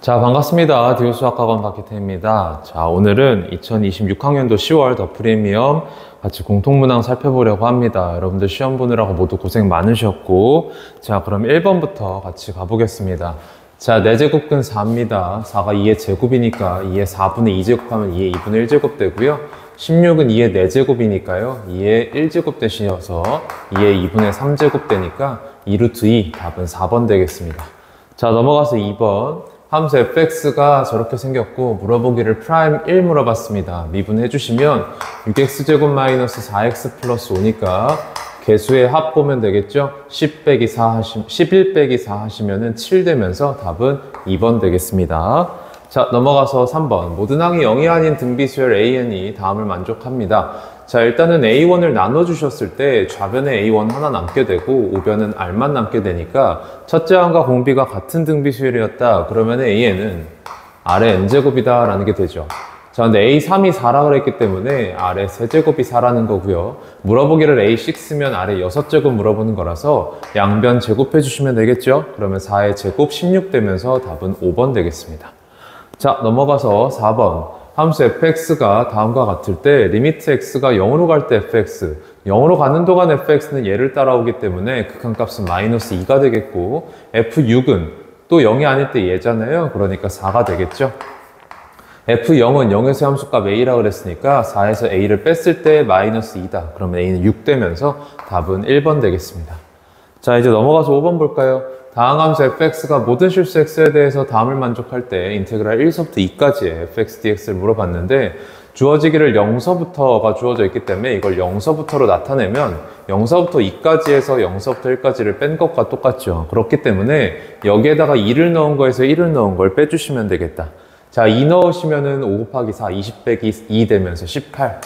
자, 반갑습니다. 디오수학학원 박기태입니다. 자, 오늘은 2026학년도 10월 더 프리미엄 같이 공통문항 살펴보려고 합니다. 여러분들 시험 보느라고 모두 고생 많으셨고, 자, 그럼 1번부터 같이 가보겠습니다. 자, 4제곱근 4입니다. 4가 2의 제곱이니까 2의 4분의 2제곱 하면 2의 2분의 1제곱 되고요. 16은 2의 4제곱이니까요. 2의 1제곱 대신여서 2의 2분의 3제곱 되니까 2루트 2, 답은 4번 되겠습니다. 자, 넘어가서 2번. 함수 fx가 저렇게 생겼고 물어보기를 프라임 1 물어봤습니다. 미분해 주시면 6x제곱 마이너스 4x 플러스 5니까 개수의 합 보면 되겠죠? 10 빼기 4 11 빼기 4 하시면은 7 되면서 답은 2번 되겠습니다. 자, 넘어가서 3번. 모든 항이 0이 아닌 등비수열 an이 다음을 만족합니다. 자, 일단은 a1을 나눠주셨을 때 좌변에 a1 하나 남게 되고 우변은 r만 남게 되니까 첫째 항과 공비가 같은 등비수열이었다. 그러면 a는 r의 n제곱이다 라는 게 되죠. 자, 근데 a3이 4라 그랬기 때문에 r의 세제곱이 4라는 거고요. 물어보기를 a6면 r의 6제곱 물어보는 거라서 양변 제곱해 주시면 되겠죠. 그러면 4의 제곱 16 되면서 답은 5번 되겠습니다. 자, 넘어가서 4번. 함수 fx가 다음과 같을 때 리미트 x가 0으로 갈 때 fx, 0으로 가는 동안 fx는 얘를 따라오기 때문에 극한값은 마이너스 2가 되겠고 f6은 또 0이 아닐 때 얘잖아요. 그러니까 4가 되겠죠. f0은 0에서 함수값 a라고 그랬으니까 4에서 a를 뺐을 때 마이너스 2다. 그러면 a는 6 되면서 답은 1번 되겠습니다. 자, 이제 넘어가서 5번 볼까요? 다항 함수 fx가 모든 실수 x에 대해서 다음을 만족할 때 인테그랄 1서부터 2까지의 fx dx를 물어봤는데 주어지기를 0서부터가 주어져 있기 때문에 이걸 0서부터로 나타내면 0서부터 2까지에서 0서부터 1까지를 뺀 것과 똑같죠. 그렇기 때문에 여기에다가 2를 넣은 거에서 1을 넣은 걸 빼주시면 되겠다. 자, 2 넣으시면은 5 곱하기 4, 20 빼기 2 되면서 18.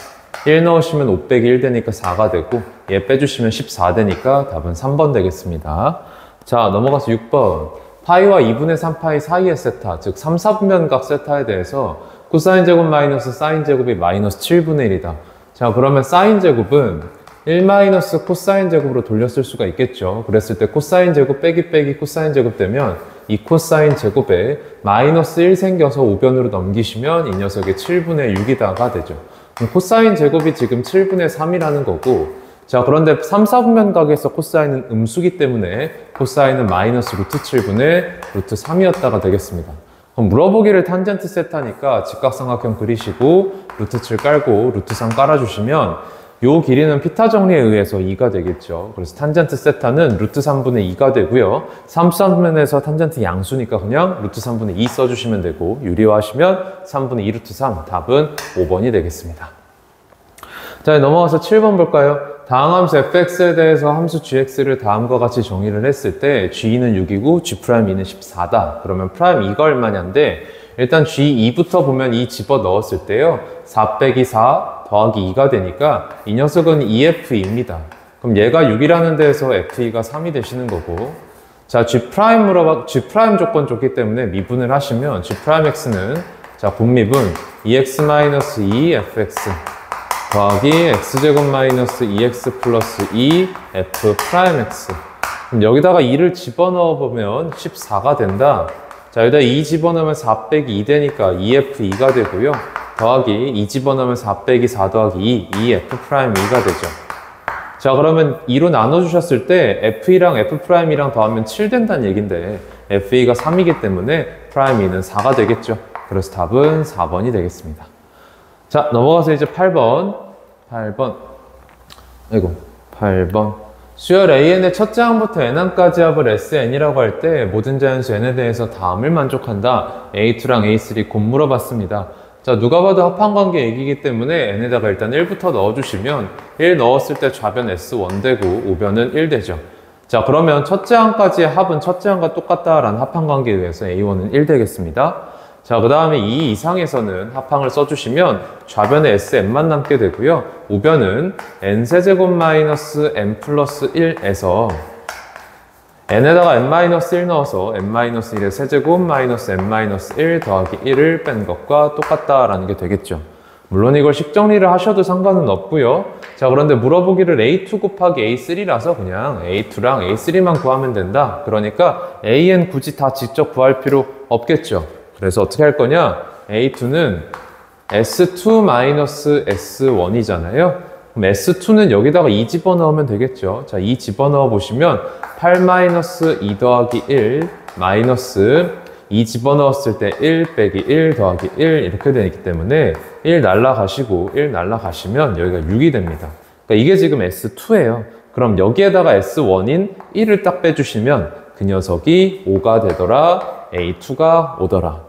1 넣으시면 5 빼기 1 되니까 4가 되고 얘 빼주시면 14 되니까 답은 3번 되겠습니다. 자, 넘어가서 6번. 파이와 2분의 3파이 사이의 세타, 즉 3, 4분면각 세타에 대해서 코사인 제곱 마이너스 사인 제곱이 마이너스 7분의 1이다. 자, 그러면 사인 제곱은 1 마이너스 코사인 제곱으로 돌렸을 수가 있겠죠. 그랬을 때 코사인 제곱 빼기 코사인 제곱 되면 이 코사인 제곱에 마이너스 1 생겨서 우변으로 넘기시면 이 녀석이 7분의 6이다가 되죠. 그럼 코사인 제곱이 지금 7분의 3이라는 거고, 자, 그런데 3, 4분면각에서 코사인은 음수기 때문에 코사인은 마이너스 루트 7분의 루트 3이었다가 되겠습니다. 그럼 물어보기를 탄젠트 세타니까 직각삼각형 그리시고 루트 7 깔고 루트 3 깔아주시면 요 길이는 피타 정리에 의해서 2가 되겠죠. 그래서 탄젠트 세타는 루트 3분의 2가 되고요. 3, 3면에서 탄젠트 양수니까 그냥 루트 3분의 2 써주시면 되고 유리화하시면 3분의 2 루트 3, 답은 5번이 되겠습니다. 자, 넘어가서 7번 볼까요? 다항 함수 fx에 대해서 함수 gx를 다음과 같이 정의를 했을 때 g는 6이고 g'2는 14다. 그러면 프라임 2가 얼마냐인데 일단 g2부터 보면 2 집어 넣었을 때요. 4 빼기 4 더하기 2가 되니까 이 녀석은 EFE입니다. 그럼 얘가 6이라는 데에서 FE가 3이 되시는 거고, 자, g' 조건 줬기 때문에 미분을 하시면 g'x는 자, 본미분 2x-2 fx 더하기 x제곱 마이너스 2x 플러스 2 f'x. 그럼 여기다가 2를 집어넣어 보면 14가 된다. 자, 여기다 2 집어넣으면 4 빼기 2 되니까 2f2가 되고요. 더하기 2 집어넣으면 4 빼기 4 더하기 2f'2가 되죠. 자, 그러면 2로 나눠주셨을 때 f이랑 f'이랑 더하면 7 된다는 얘긴데 fe가 3이기 때문에 프라임 2는 4가 되겠죠. 그래서 답은 4번이 되겠습니다. 자, 넘어가서 이제 8번. 수열 AN의 첫째 항부터 n항까지 합을 SN이라고 할 때 모든 자연수 n에 대해서 다음을 만족한다. A2랑 A3 곧 물어봤습니다. 자, 누가 봐도 합항관계 얘기이기 때문에 n에다가 일단 1부터 넣어주시면 1 넣었을 때 좌변 S1 되고 우변은 1 되죠. 자, 그러면 첫째 항까지의 합은 첫째 항과 똑같다라는 합항관계에 의해서 A1은 1 되겠습니다. 자, 그 다음에 이 이상에서는 합항을 써주시면 좌변에 SN만 남게 되고요. 우변은 n세제곱 마이너스 n 플러스 1에서 n에다가 n-1 넣어서 n-1의 세제곱 마이너스 n-1 더하기 1을 뺀 것과 똑같다라는 게 되겠죠. 물론 이걸 식정리를 하셔도 상관은 없고요. 자, 그런데 물어보기를 A2 곱하기 A3라서 그냥 A2랑 A3만 구하면 된다. 그러니까 AN 굳이 다 직접 구할 필요 없겠죠. 그래서 어떻게 할 거냐? A2는 S2-S1이잖아요. 그럼 S2는 여기다가 2 집어넣으면 되겠죠. 자, 2 집어넣어 보시면 8-2 더하기 1 마이너스 2 집어넣었을 때 1 빼기 1 더하기 1 이렇게 되기 때문에 1 날라가시고 1 날라가시면 여기가 6이 됩니다. 그러니까 이게 지금 S2예요. 그럼 여기에다가 S1인 1을 딱 빼주시면 그 녀석이 5가 되더라. A2가 오더라.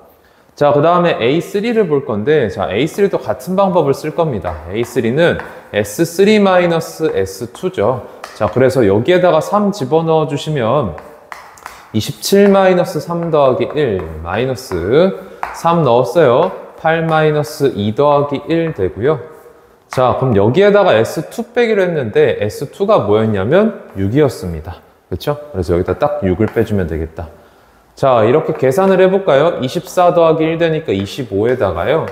자, 그 다음에 A3를 볼 건데, 자, A3도 같은 방법을 쓸 겁니다. A3는 S3-S2죠. 자, 그래서 여기에다가 3 집어넣어 주시면 27-3 더하기 1 마이너스 3 넣었어요. 8-2 더하기 1 되고요. 자, 그럼 여기에다가 S2 빼기로 했는데 S2가 뭐였냐면 6이었습니다. 그렇죠? 그래서 여기다 딱 6을 빼주면 되겠다. 자, 이렇게 계산을 해볼까요? 24 더하기 1 되니까 25에다가요.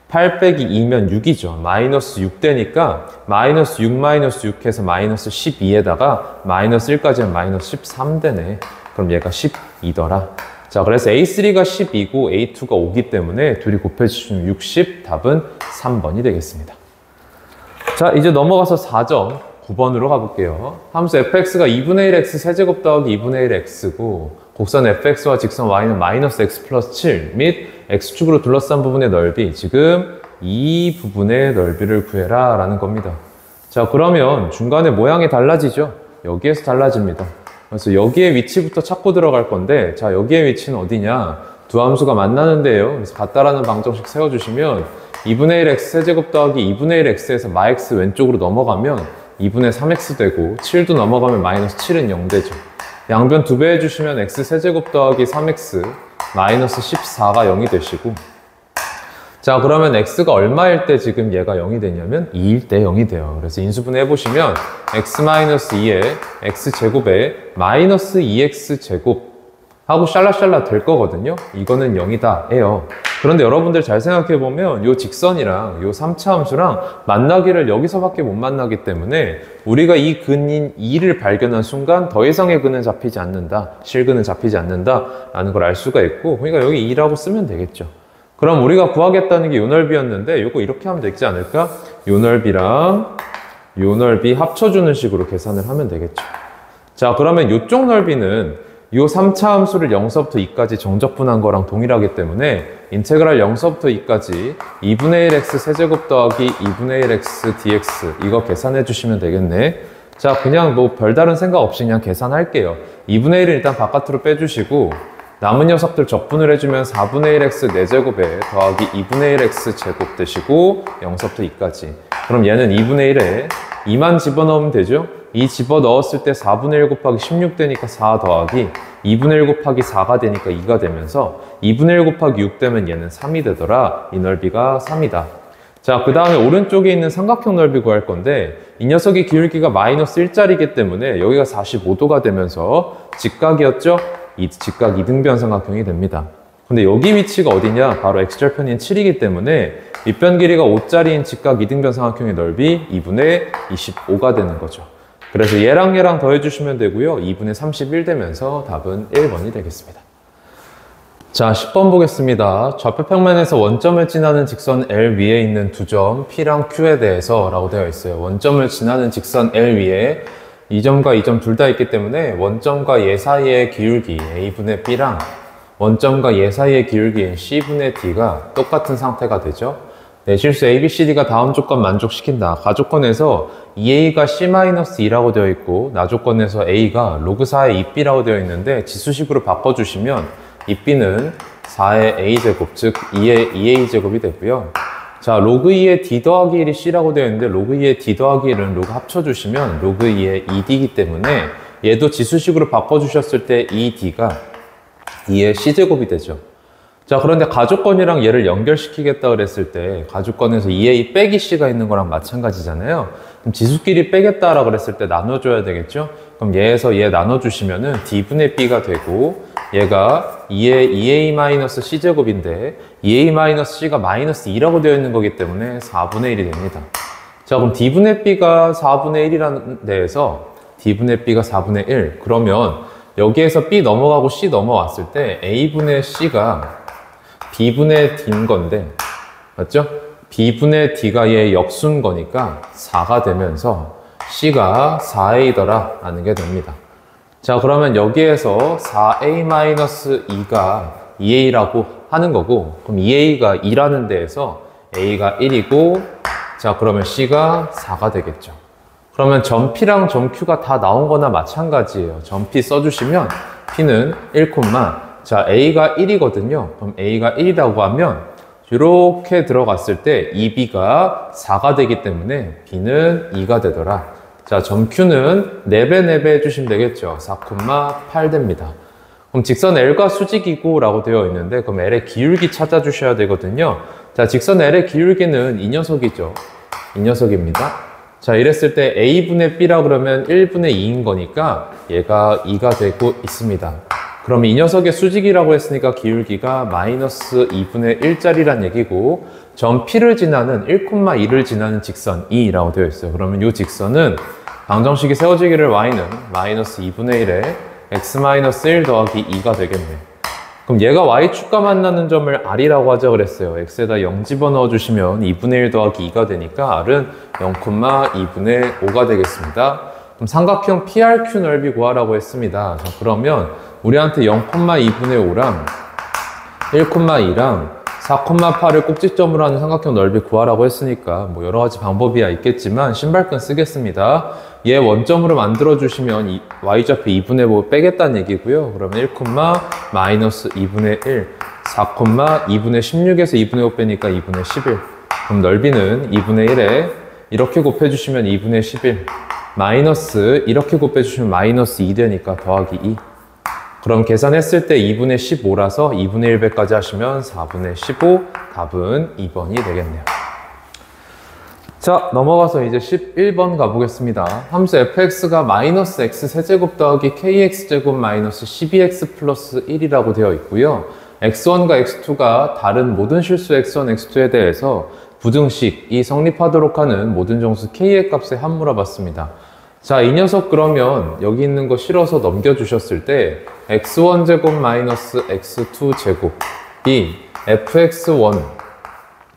8 빼기 2면 6이죠. 마이너스 6 되니까 마이너스 6 마이너스 6 해서 마이너스 12에다가 마이너스 1까지 하면 마이너스 13 되네. 그럼 얘가 12더라. 자, 그래서 A3가 12고 A2가 5기 때문에 둘이 곱해주시면 60, 답은 3번이 되겠습니다. 자, 이제 넘어가서 4점 9번으로 가볼게요. 함수 fx가 2분의 1x 세제곱 더하기 2분의 1 x고 곡선 fx와 직선 y는 마이너스 x 플러스 7 및 x축으로 둘러싼 부분의 넓이, 지금 이 부분의 넓이를 구해라 라는 겁니다. 자, 그러면 중간에 모양이 달라지죠? 여기에서 달라집니다. 그래서 여기에 위치부터 찾고 들어갈 건데, 자, 여기의 위치는 어디냐? 두 함수가 만나는데요. 그래서 같다라는 방정식 세워주시면 2분의 1x 세제곱 더하기 2분의 1x에서 마x 왼쪽으로 넘어가면 2분의 3x 되고 7도 넘어가면 마이너스 7은 0 되죠. 양변 2배 해주시면 x 세제곱 더하기 3x 마이너스 14가 0이 되시고, 자, 그러면 x가 얼마일 때 지금 얘가 0이 되냐면 2일 때 0이 돼요. 그래서 인수분해 해보시면 x 마이너스 2에 x제곱에 마이너스 2x제곱 하고 샬라샬라 될 거거든요. 이거는 0이다 해요. 그런데 여러분들 잘 생각해보면 이 직선이랑 이 3차 함수랑 만나기를 여기서밖에 못 만나기 때문에 우리가 이 근인 2를 발견한 순간 더 이상의 근은 잡히지 않는다, 실근은 잡히지 않는다 라는 걸 알 수가 있고, 그러니까 여기 2라고 쓰면 되겠죠. 그럼 우리가 구하겠다는 게 요 넓이였는데 이거 이렇게 하면 되지 않을까? 요 넓이랑 요 넓이 합쳐주는 식으로 계산을 하면 되겠죠. 자, 그러면 이쪽 넓이는 요 3차 함수를 0서부터 2까지 정적분한 거랑 동일하기 때문에 인테그랄 0서부터 2까지 2분의 1x 세제곱 더하기 2분의 1x dx 이거 계산해 주시면 되겠네. 자, 그냥 뭐 별다른 생각 없이 그냥 계산할게요. 2분의 1을 일단 바깥으로 빼주시고 남은 녀석들 적분을 해주면 4분의 1x 4제곱에 더하기 2분의 1x 제곱 되시고 0서부터 2까지. 그럼 얘는 2분의 1에 2만 집어넣으면 되죠? 2 집어넣었을 때 4분의 1 곱하기 16 되니까 4 더하기 2분의 1 곱하기 4가 되니까 2가 되면서 2분의 1 곱하기 6 되면 얘는 3이 되더라. 이 넓이가 3이다. 자, 그 다음에 오른쪽에 있는 삼각형 넓이 구할 건데 이 녀석의 기울기가 마이너스 1짜리이기 때문에 여기가 45도가 되면서 직각이었죠? 이 직각 이등변 삼각형이 됩니다. 근데 여기 위치가 어디냐? 바로 x절편인 7이기 때문에 밑변 길이가 5짜리인 직각 이등변 삼각형의 넓이 2분의 25가 되는 거죠. 그래서 얘랑 얘랑 더해주시면 되고요. 2분의 31 되면서 답은 1번이 되겠습니다. 자, 10번 보겠습니다. 좌표 평면에서 원점을 지나는 직선 L 위에 있는 두 점 P랑 Q에 대해서 라고 되어 있어요. 원점을 지나는 직선 L 위에 이 점과 이 점 둘 다 있기 때문에 원점과 얘 사이의 기울기 A분의 B랑 원점과 얘 사이의 기울기인 C분의 D가 똑같은 상태가 되죠. 네, 실수 ABCD가 다음 조건 만족시킨다. 가조건에서 2A가 C-2라고 되어 있고 나조건에서 A가 로그 4의 2B라고 되어 있는데 지수식으로 바꿔주시면 2B는 4의 A제곱, 즉 2의 2A제곱이 되고요. 자, 로그 2의 D 더하기 1이 C라고 되어 있는데 로그 2의 D 더하기 1은 로그 합쳐주시면 로그 2의 2D이기 때문에 얘도 지수식으로 바꿔주셨을 때 2D가 2의 C제곱이 되죠. 자, 그런데 가조건이랑 얘를 연결시키겠다 그랬을 때 가조건에서 2A 빼기 C가 있는 거랑 마찬가지잖아요. 그럼 지수끼리 빼겠다라 그랬을 때 나눠줘야 되겠죠? 그럼 얘에서 얘 나눠주시면은 D분의 B가 되고 얘가 2의 2A-C제곱인데 2A-C가 마이너스 2라고 되어 있는 거기 때문에 4분의 1이 됩니다. 자, 그럼 D분의 B가 4분의 1이라는 데에서 D분의 B가 4분의 1 그러면 여기에서 B 넘어가고 C 넘어왔을 때 A분의 C가 b분의 d인 건데, 맞죠? b분의 d가 얘의 역수인 거니까 4가 되면서 c가 4a더라 라는 게 됩니다. 자, 그러면 여기에서 4a-2가 2a라고 하는 거고, 그럼 2a가 2라는 데에서 a가 1이고, 자, 그러면 c가 4가 되겠죠. 그러면 점 P랑 점 Q가 다 나온 거나 마찬가지예요. 점 P 써주시면 P는 1, 자, A가 1이거든요. 그럼 A가 1이라고 하면 이렇게 들어갔을 때 2B가 4가 되기 때문에 B는 2가 되더라. 자, 점 Q는 4배, 4배 해주시면 되겠죠. 4,8 됩니다. 그럼 직선 L과 수직이고 라고 되어 있는데, 그럼 L의 기울기 찾아주셔야 되거든요. 자, 직선 L의 기울기는 이 녀석이죠. 이 녀석입니다. 자, 이랬을 때 A분의 B라 그러면 1분의 2인 거니까 얘가 2가 되고 있습니다. 그럼 이 녀석의 수직이라고 했으니까 기울기가 마이너스 2분의 1짜리란 얘기고, 점 P를 지나는 1,2를 지나는 직선 E라고 되어 있어요. 그러면 이 직선은 방정식이 세워지기를 Y는 마이너스 2분의 1에 x-1 더하기 2가 되겠네요. 그럼 얘가 y축과 만나는 점을 r이라고 하자 그랬어요. x에다 0 집어넣어 주시면 2분의 1 더하기 2가 되니까 r은 0,2분의 5가 되겠습니다. 그럼 삼각형 PRQ 넓이 구하라고 했습니다. 자, 그러면 우리한테 0,2분의 5랑 1,2랑 4,8을 꼭지점으로 하는 삼각형 넓이 구하라고 했으니까 뭐 여러 가지 방법이야 있겠지만 신발끈 쓰겠습니다. 얘 원점으로 만들어 주시면 y좌표 2분의 5 빼겠다는 얘기고요. 그러면 1, 마이너스 2분의 1, 4,2분의 16에서 2분의 5 빼니까 2분의 11. 그럼 넓이는 2분의 1에 이렇게 곱해주시면 2분의 11, 마이너스 이렇게 곱해주시면 마이너스 2 되니까 더하기 2. 그럼 계산했을 때 2분의 15라서 2분의 1배까지 하시면 4분의 15, 답은 2번이 되겠네요. 자, 넘어가서 이제 11번 가보겠습니다. 함수 fx가 마이너스 x 세제곱 더하기 kx제곱 마이너스 12x 플러스 1이라고 되어 있고요. x1과 x2가 다른 모든 실수 x1, x2에 대해서 부등식이 성립하도록 하는 모든 정수 k의 값에 한 물어봤습니다. 자, 이 녀석 그러면 여기 있는 거 실어서 넘겨주셨을 때 x1제곱 마이너스 x2제곱이 fx1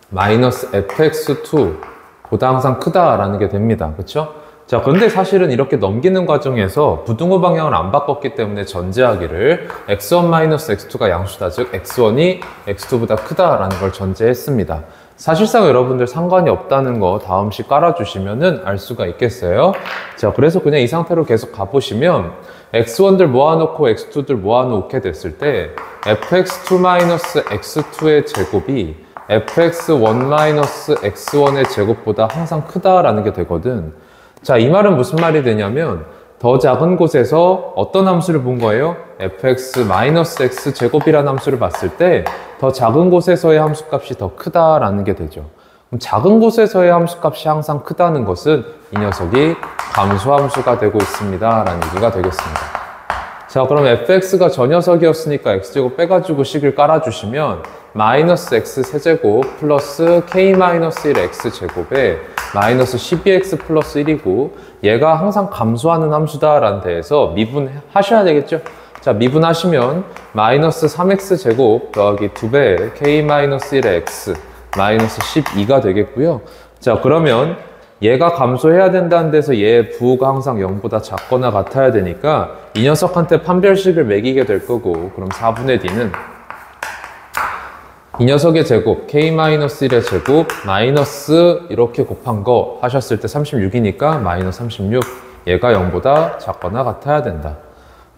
마이너스 fx2 보다 항상 크다라는 게 됩니다. 그쵸? 자, 그런데 사실은 이렇게 넘기는 과정에서 부등호 방향을 안 바꿨기 때문에 전제하기를 x1-x2가 양수다. 즉 x1이 x2보다 크다라는 걸 전제했습니다. 사실상 여러분들 상관이 없다는 거 다음식 깔아주시면은 알 수가 있겠어요. 자, 그래서 그냥 이 상태로 계속 가보시면 x1들 모아놓고 x2들 모아놓게 됐을 때 fx2-x2의 제곱이 fx1-x1의 제곱보다 항상 크다라는 게 되거든. 자, 이 말은 무슨 말이 되냐면 더 작은 곳에서 어떤 함수를 본 거예요? fx-x 제곱이라는 함수를 봤을 때 더 작은 곳에서의 함수값이 더 크다라는 게 되죠. 그럼 작은 곳에서의 함수값이 항상 크다는 것은 이 녀석이 감소함수가 되고 있습니다 라는 얘기가 되겠습니다. 자, 그럼 fx가 저 녀석이었으니까 x제곱 빼가지고 식을 깔아주시면 마이너스 x 세제곱 플러스 k-1 x제곱에 마이너스 12x 플러스 1이고 얘가 항상 감소하는 함수다라는 데에서 미분하셔야 되겠죠? 자, 미분하시면 마이너스 3x 제곱 더하기 2배 k-1의 x 마이너스 12가 되겠고요. 자, 그러면 얘가 감소해야 된다는 데서 얘의 부호가 항상 0보다 작거나 같아야 되니까 이 녀석한테 판별식을 매기게 될 거고, 그럼 4분의 d는 이 녀석의 제곱 k-1의 제곱 마이너스 이렇게 곱한 거 하셨을 때 36이니까 마이너스 36, 얘가 0보다 작거나 같아야 된다.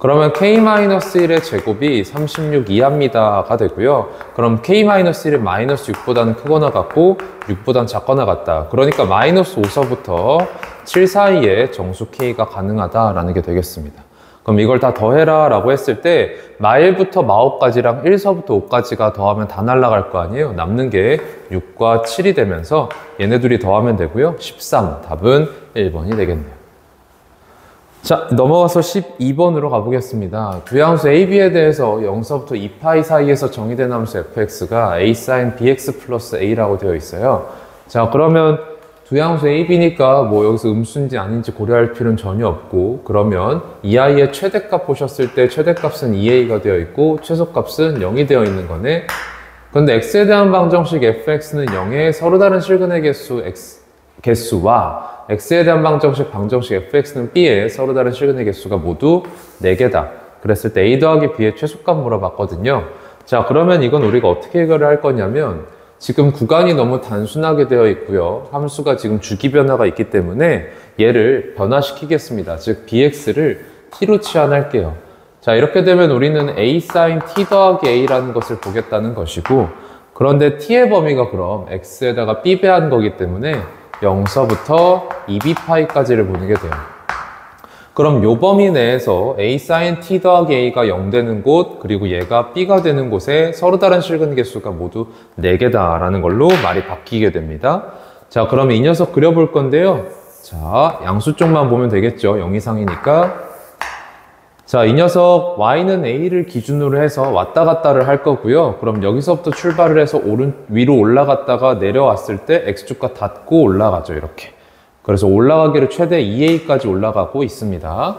그러면 k-1의 제곱이 36 이하입니다가 되고요. 그럼 k-1은 마이너스 6보다는 크거나 같고 6보다는 작거나 같다. 그러니까 마이너스 5서부터 7 사이에 정수 k가 가능하다라는 게 되겠습니다. 그럼 이걸 다 더해라 라고 했을 때 마1부터 마5까지랑 1서부터 5까지가 더하면 다 날아갈 거 아니에요. 남는 게 6과 7이 되면서 얘네 둘이 더하면 되고요. 13, 답은 1번이 되겠네요. 자, 넘어가서 12번으로 가보겠습니다. 두양수 AB에 대해서 0서부터 2파이 사이에서 정의된 함수 fx가 a sin bx 플러스 a라고 되어 있어요. 자, 그러면 두양수 AB니까 뭐 여기서 음수인지 아닌지 고려할 필요는 전혀 없고, 그러면 이 아이의 최대값 보셨을 때 최대값은 2a가 되어 있고 최소값은 0이 되어 있는 거네. 그런데 x에 대한 방정식 fx는 0의 서로 다른 실근의 개수와 x에 대한 방정식 fx는 b의 서로 다른 실근의 개수가 모두 4개다. 그랬을 때 a 더하기 b의 최소값 물어봤거든요. 자, 그러면 이건 우리가 어떻게 해결을 할 거냐면 지금 구간이 너무 단순하게 되어 있고요. 함수가 지금 주기 변화가 있기 때문에 얘를 변화시키겠습니다. 즉 bx를 t로 치환할게요. 자, 이렇게 되면 우리는 a sin t 더하기 a라는 것을 보겠다는 것이고, 그런데 t의 범위가 그럼 x에다가 b 배한 거기 때문에 0서부터 2b파이까지를 보내게 돼요. 그럼 요 범위 내에서 a sin t 더하기 a가 0 되는 곳, 그리고 얘가 b가 되는 곳에 서로 다른 실근 개수가 모두 4개다 라는 걸로 말이 바뀌게 됩니다. 자, 그럼 이 녀석 그려볼 건데요. 자, 양수 쪽만 보면 되겠죠. 0 이상이니까. 자, 이 녀석 y는 a를 기준으로 해서 왔다 갔다를 할 거고요. 그럼 여기서부터 출발을 해서 위로 올라갔다가 내려왔을 때 x축과 닿고 올라가죠. 이렇게. 그래서 올라가기를 최대 2a까지 올라가고 있습니다.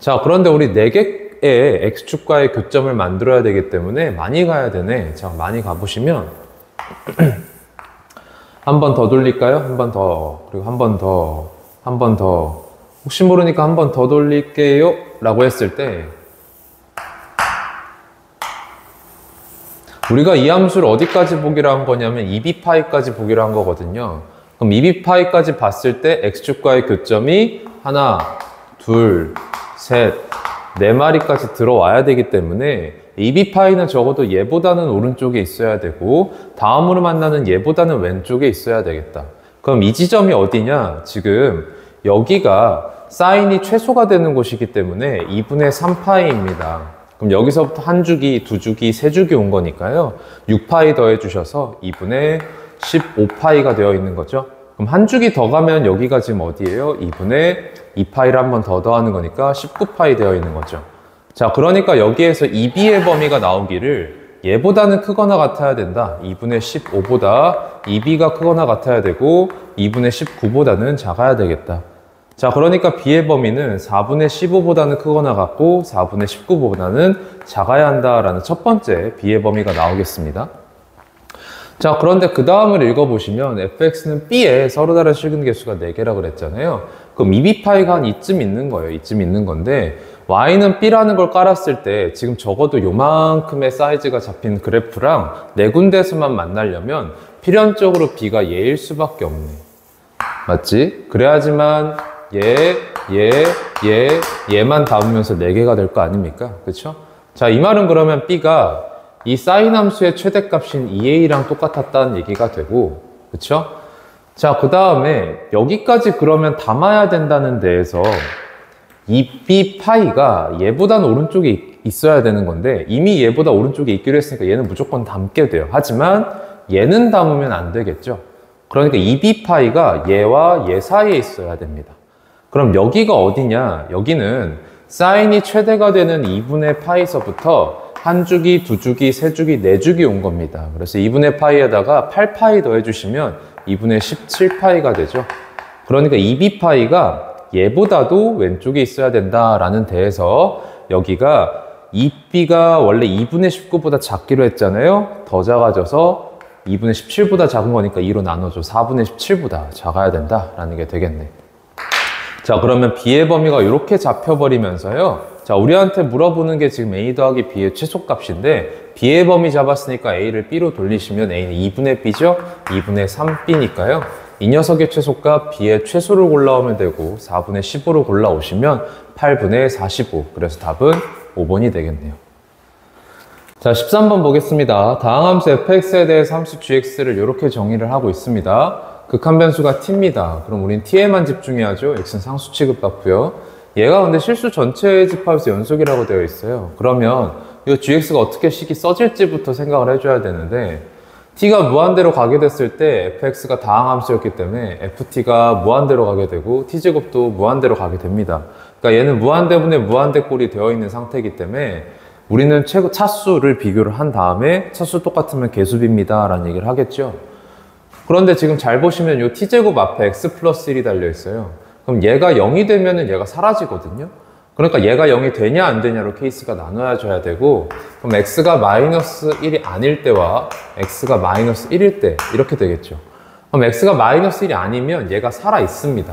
자, 그런데 우리 4개의 x축과의 교점을 만들어야 되기 때문에 많이 가야 되네. 자, 많이 가보시면 한 번 더 돌릴까요? 한 번 더, 그리고 한 번 더, 한 번 더. 혹시 모르니까 한 번 더 돌릴게요 라고 했을 때 우리가 이 함수를 어디까지 보기로 한 거냐면 2b파이까지 보기로 한 거거든요. 그럼 2b파이까지 봤을 때 x축과의 교점이 하나, 둘, 셋, 4마리까지 들어와야 되기 때문에 2b파이는 적어도 얘보다는 오른쪽에 있어야 되고 다음으로 만나는 얘보다는 왼쪽에 있어야 되겠다. 그럼 이 지점이 어디냐? 지금 여기가 사인이 최소가 되는 곳이기 때문에 2분의 3파이입니다. 그럼 여기서부터 한 주기, 두 주기, 세 주기 온 거니까요. 6파이 더해 주셔서 2분의 15파이가 되어 있는 거죠. 그럼 한 주기 더 가면 여기가 지금 어디예요? 2분의 2파이를 한 번 더 더하는 거니까 19파이 되어 있는 거죠. 자, 그러니까 여기에서 2b의 범위가 나오기를 얘보다는 크거나 같아야 된다. 2분의 15보다 2b가 크거나 같아야 되고 2분의 19보다는 작아야 되겠다. 자, 그러니까 b의 범위는 4분의 15보다는 크거나 같고 4분의 19보다는 작아야 한다라는 첫 번째 b의 범위가 나오겠습니다. 자, 그런데 그 다음을 읽어보시면 fx는 b에 서로 다른 실근 개수가 4개라 그랬잖아요. 그럼 2b파이가 한 이쯤 있는 거예요. 이쯤 있는 건데 y는 b라는 걸 깔았을 때 지금 적어도 요만큼의 사이즈가 잡힌 그래프랑 4군데에서만 만나려면 필연적으로 b가 얘일 수밖에 없네. 맞지? 그래야지만 얘만 담으면서 4개가 될 거 아닙니까? 그쵸? 자, 이 말은 그러면 b가 이 사인 함수의 최대값인 2a랑 똑같았다는 얘기가 되고, 그쵸? 자, 그 다음에 여기까지 그러면 담아야 된다는 데에서 2b파이가 얘보다는 오른쪽에 있어야 되는 건데 이미 얘보다 오른쪽에 있기로 했으니까 얘는 무조건 담게 돼요. 하지만 얘는 담으면 안 되겠죠. 그러니까 2b파이가 얘와 얘 사이에 있어야 됩니다. 그럼 여기가 어디냐? 여기는 사인이 최대가 되는 2분의 파이서부터 한 주기, 두 주기, 세 주기, 네 주기 온 겁니다. 그래서 2분의 파이에다가 8파이 더해주시면 2분의 17파이가 되죠. 그러니까 2b파이가 얘보다도 왼쪽에 있어야 된다라는 데에서 여기가 2b가 원래 2분의 19보다 작기로 했잖아요. 더 작아져서 2분의 17보다 작은 거니까 2로 나눠줘. 4분의 17보다 작아야 된다라는 게 되겠네. 자, 그러면 b의 범위가 이렇게 잡혀버리면서요. 자, 우리한테 물어보는 게 지금 a 더하기 b의 최소값인데 b의 범위 잡았으니까 a를 b로 돌리시면 a는 2분의 b죠? 2분의 3b니까요. 이 녀석의 최소값 b의 최소를 골라오면 되고 4분의 15로 골라오시면 8분의 45. 그래서 답은 5번이 되겠네요. 자, 13번 보겠습니다. 다항함수 fx에 대해 함수 gx를 이렇게 정의를 하고 있습니다. 극한 변수가 t입니다. 그럼 우린 t에만 집중해야죠. x는 상수 취급받고요. 얘가 근데 실수 전체 집합에서 연속이라고 되어 있어요. 그러면 이 gx가 어떻게 식이 써질지부터 생각을 해줘야 되는데 t가 무한대로 가게 됐을 때 fx가 다항함수였기 때문에 ft가 무한대로 가게 되고 t제곱도 무한대로 가게 됩니다. 그러니까 얘는 무한대분의 무한대꼴이 되어 있는 상태이기 때문에 우리는 차수를 비교를 한 다음에 차수 똑같으면 개수비입니다 라는 얘기를 하겠죠. 그런데 지금 잘 보시면 이 t제곱 앞에 x 플러스 1이 달려 있어요. 그럼 얘가 0이 되면은 얘가 사라지거든요. 그러니까 얘가 0이 되냐 안 되냐로 케이스가 나눠져야 되고, 그럼 x가 마이너스 1이 아닐 때와 x가 마이너스 1일 때 이렇게 되겠죠. 그럼 x가 마이너스 1이 아니면 얘가 살아있습니다.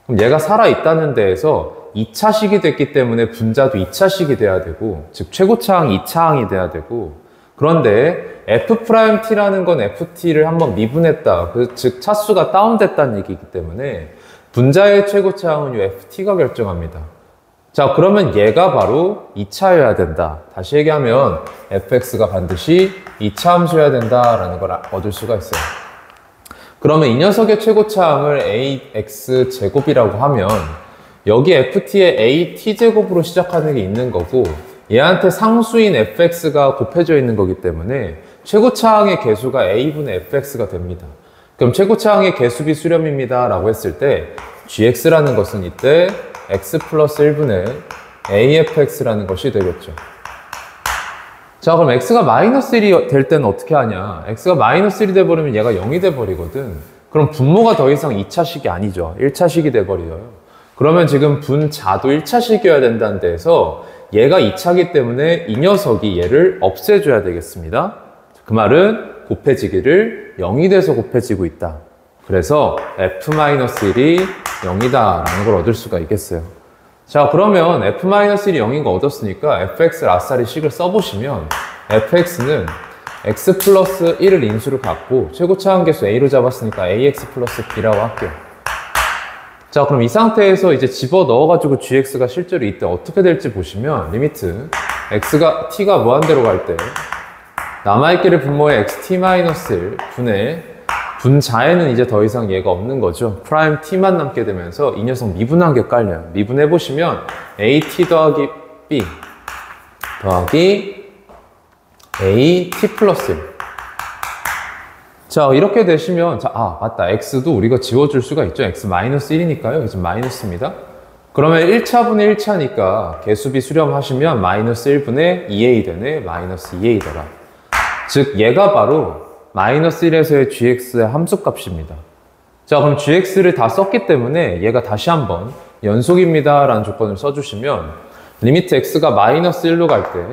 그럼 얘가 살아있다는 데에서 2차식이 됐기 때문에 분자도 2차식이 돼야 되고, 즉 최고차항 2차항이 돼야 되고, 그런데 f't라는 건 ft를 한번 미분했다, 즉 차수가 다운됐다는 얘기이기 때문에 분자의 최고차항은 이 ft가 결정합니다. 자, 그러면 얘가 바로 2차여야 된다. 다시 얘기하면 fx가 반드시 2차 함수여야 된다라는 걸 얻을 수가 있어요. 그러면 이 녀석의 최고차항을 ax제곱이라고 하면 여기 ft에 at제곱으로 시작하는 게 있는 거고, 얘한테 상수인 fx가 곱해져 있는 거기 때문에 최고차항의 개수가 a분의 fx가 됩니다. 그럼 최고차항의 개수비 수렴입니다 라고 했을 때 gx라는 것은 이때 x 플러스 1분의 afx라는 것이 되겠죠. 자, 그럼 x가 마이너스 1이 될 때는 어떻게 하냐? x가 마이너스 1이 돼버리면 얘가 0이 돼버리거든. 그럼 분모가 더 이상 2차식이 아니죠. 1차식이 돼버려요. 그러면 지금 분자도 1차식이어야 된다는 데에서 얘가 2차기 때문에 이 녀석이 얘를 없애줘야 되겠습니다. 그 말은 곱해지기를 0이 돼서 곱해지고 있다. 그래서 f-1이 0이다 라는 걸 얻을 수가 있겠어요. 자, 그러면 f-1이 0인 거 얻었으니까 fx를 아싸리 식을 써보시면 fx는 x 플러스 1을 인수를 갖고 최고차항 개수 a로 잡았으니까 ax 플러스 b라고 할게요. 자, 그럼 이 상태에서 이제 집어 넣어가지고 gx가 실제로 이때 어떻게 될지 보시면 리미트 t가 무한대로 갈 때 남아있기를 분모의 xt-1 분의 분자에는 이제 더 이상 얘가 없는 거죠. 프라임 t만 남게 되면서 이 녀석 미분한 게 깔려요. 미분해보시면 at 더하기 b 더하기 at 플러스 1. 자, 이렇게 되시면, 자, 맞다. x도 우리가 지워줄 수가 있죠. x 마이너스 1이니까요. 이제 마이너스입니다. 그러면 1차분의 1차니까 개수비 수렴하시면 마이너스 1분의 2a 되네. 마이너스 2a더라. 즉, 얘가 바로 마이너스 1에서의 gx의 함수값입니다. 자, 그럼 gx를 다 썼기 때문에 얘가 다시 한번 연속입니다 라는 조건을 써주시면 리미트 x가 마이너스 1로 갈 때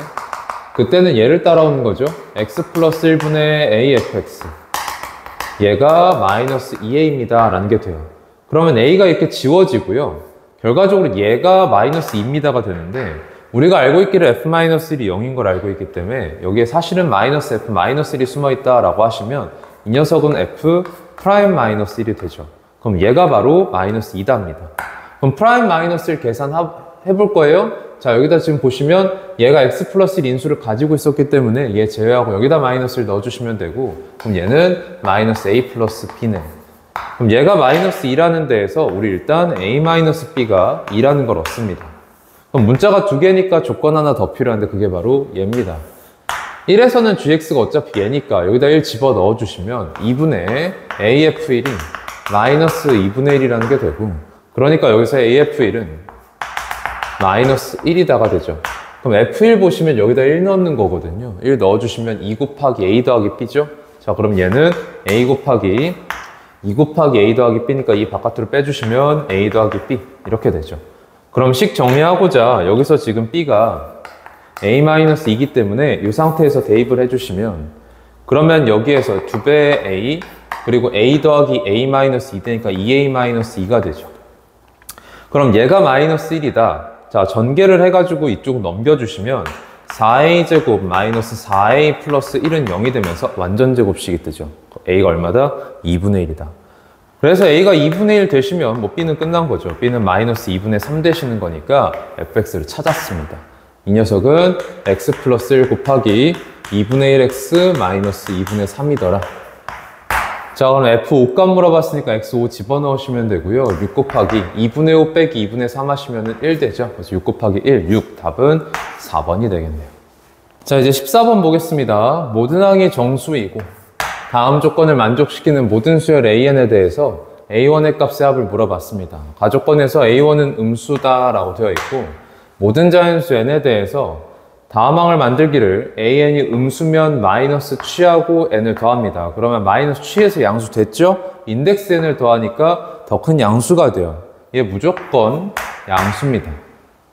그때는 얘를 따라오는 거죠. x 플러스 1분의 afx 얘가 마이너스 2a입니다 라는 게 돼요. 그러면 a가 이렇게 지워지고요. 결과적으로 얘가 마이너스 2입니다가 되는데 우리가 알고 있기를 f-1이 0인 걸 알고 있기 때문에 여기에 사실은 마이너스 f-1이 숨어있다 라고 하시면 이 녀석은 f'-1이 되죠. 그럼 얘가 바로 마이너스 2다입니다. 그럼 프라임 마이너스 1 계산해볼 거예요. 자, 여기다 지금 보시면 얘가 x 플러스 1 인수를 가지고 있었기 때문에 얘 제외하고 여기다 마이너스를 넣어주시면 되고, 그럼 얘는 마이너스 a 플러스 b네. 그럼 얘가 마이너스 2라는 데에서 우리 일단 a 마이너스 b가 2라는 걸 얻습니다. 그럼 문자가 두 개니까 조건 하나 더 필요한데 그게 바로 얘입니다. 1에서는 gx가 어차피 얘니까 여기다 1 집어 넣어주시면 2분의 af1이 마이너스 2분의 1이라는 게 되고, 그러니까 여기서 af1은 마이너스 1이다가 되죠. 그럼 f1 보시면 여기다 1 넣는 거거든요. 1 넣어주시면 2 곱하기 a 더하기 b죠. 자, 그럼 얘는 a 곱하기 2 곱하기 a 더하기 b니까 이 바깥으로 빼주시면 a 더하기 b 이렇게 되죠. 그럼 식 정리하고자 여기서 지금 b가 a-2이기 때문에 이 상태에서 대입을 해주시면, 그러면 여기에서 2배의 a 그리고 a 더하기 a-2 되니까 2a-2가 되죠. 그럼 얘가 마이너스 1이다. 자, 전개를 해가지고 이쪽 넘겨주시면 4a제곱 마이너스 4a 플러스 1은 0이 되면서 완전제곱식이 뜨죠. a가 얼마다? 2분의 1이다. 그래서 a가 2분의 1 되시면 뭐 b는 끝난 거죠. b는 마이너스 2분의 3 되시는 거니까 fx를 찾았습니다. 이 녀석은 x 플러스 1 곱하기 2분의 1x 마이너스 2분의 3이더라. 자, 그럼 f5값 물어봤으니까 x5 집어넣으시면 되고요. 6 곱하기 2분의 5 빼기 2분의 3 하시면 1 되죠. 그래서 6 곱하기 1, 6. 답은 4번이 되겠네요. 자, 이제 14번 보겠습니다. 모든 항이 정수이고 다음 조건을 만족시키는 모든 수열 AN에 대해서 A1의 값의 합을 물어봤습니다. 가조건에서 A1은 음수다 라고 되어 있고, 모든 자연수 N에 대해서 다음 항을 만들기를 AN이 음수면 마이너스 취하고 N을 더합니다. 그러면 마이너스 취해서 양수 됐죠? 인덱스 N을 더하니까 더 큰 양수가 돼요. 얘 무조건 양수입니다.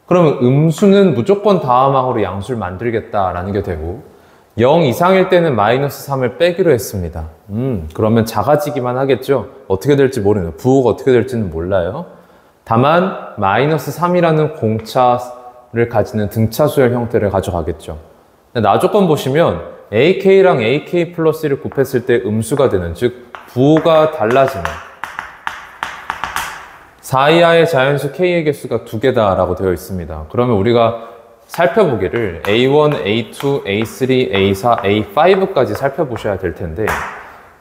그러면 음수는 무조건 다함항으로 양수를 만들겠다라는 게 되고 0 이상일 때는 마이너스 3을 빼기로 했습니다. 그러면 작아지기만 하겠죠. 어떻게 될지 모르네요. 부호가 어떻게 될지는 몰라요. 다만 마이너스 3이라는 공차를 가지는 등차수열 형태를 가져가겠죠. 나 조건 보시면 ak랑 ak 플러스 1을 곱했을 때 음수가 되는, 즉 부호가 달라지는 4 이하의 자연수 k의 개수가 2개다 라고 되어 있습니다. 그러면 우리가 살펴보기를 A1, A2, A3, A4, A5까지 살펴보셔야 될 텐데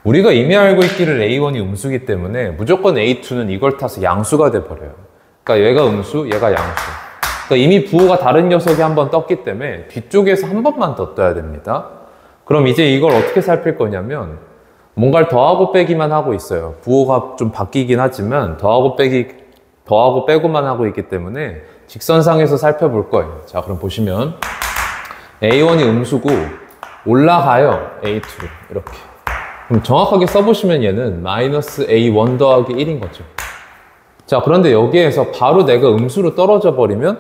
우리가 이미 알고 있기를 A1이 음수기 때문에 무조건 A2는 이걸 타서 양수가 돼버려요. 그러니까 얘가 음수, 얘가 양수. 그러니까 이미 부호가 다른 녀석이 한 번 떴기 때문에 뒤쪽에서 한 번만 더 떠야 됩니다. 그럼 이제 이걸 어떻게 살필 거냐면 뭔가를 더하고 빼기만 하고 있어요. 부호가 좀 바뀌긴 하지만 더하고 빼고만 하고 있기 때문에 직선상에서 살펴볼 거예요. 자, 그럼 보시면 A1이 음수고 올라가요. A2로 이렇게. 그럼 정확하게 써보시면 얘는 마이너스 A1 더하기 1인 거죠. 자, 그런데 여기에서 바로 내가 음수로 떨어져 버리면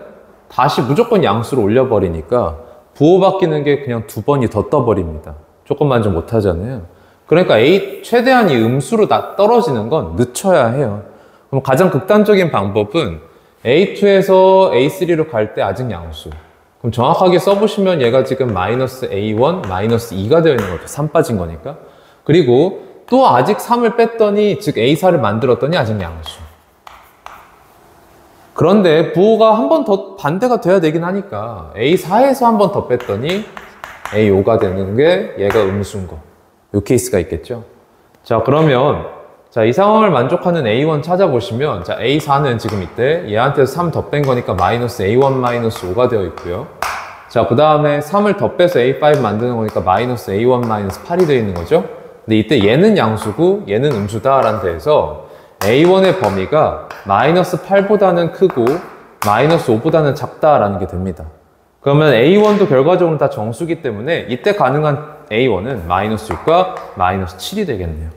다시 무조건 양수로 올려버리니까 부호 바뀌는 게 그냥 2번이 더 떠버립니다. 조금 만족 못하잖아요. 그러니까 최대한 이 음수로 떨어지는 건 늦춰야 해요. 그럼 가장 극단적인 방법은 A2에서 A3로 갈 때 아직 양수. 그럼 정확하게 써보시면 얘가 지금 마이너스 A1, 마이너스 2가 되어 있는 거죠. 3 빠진 거니까. 그리고 또 아직 3을 뺐더니, 즉 A4를 만들었더니 아직 양수. 그런데 부호가 한 번 더 반대가 돼야 되긴 하니까 A4에서 한 번 더 뺐더니 A5가 되는 게 얘가 음수인 거. 이 케이스가 있겠죠. 자, 그러면 이 상황을 만족하는 A1 찾아보시면 A4는 지금 이때 얘한테서 3 더 뺀 거니까 마이너스 A1 마이너스 5가 되어 있고요. 자, 그 다음에 3을 더 빼서 A5 만드는 거니까 마이너스 A1 마이너스 8이 되어 있는 거죠. 근데 이때 얘는 양수고 얘는 음수다라는 데에서 A1의 범위가 마이너스 8보다는 크고 마이너스 5보다는 작다라는 게 됩니다. 그러면 A1도 결과적으로 다 정수기 때문에 이때 가능한 A1은 마이너스 6과 마이너스 7이 되겠네요.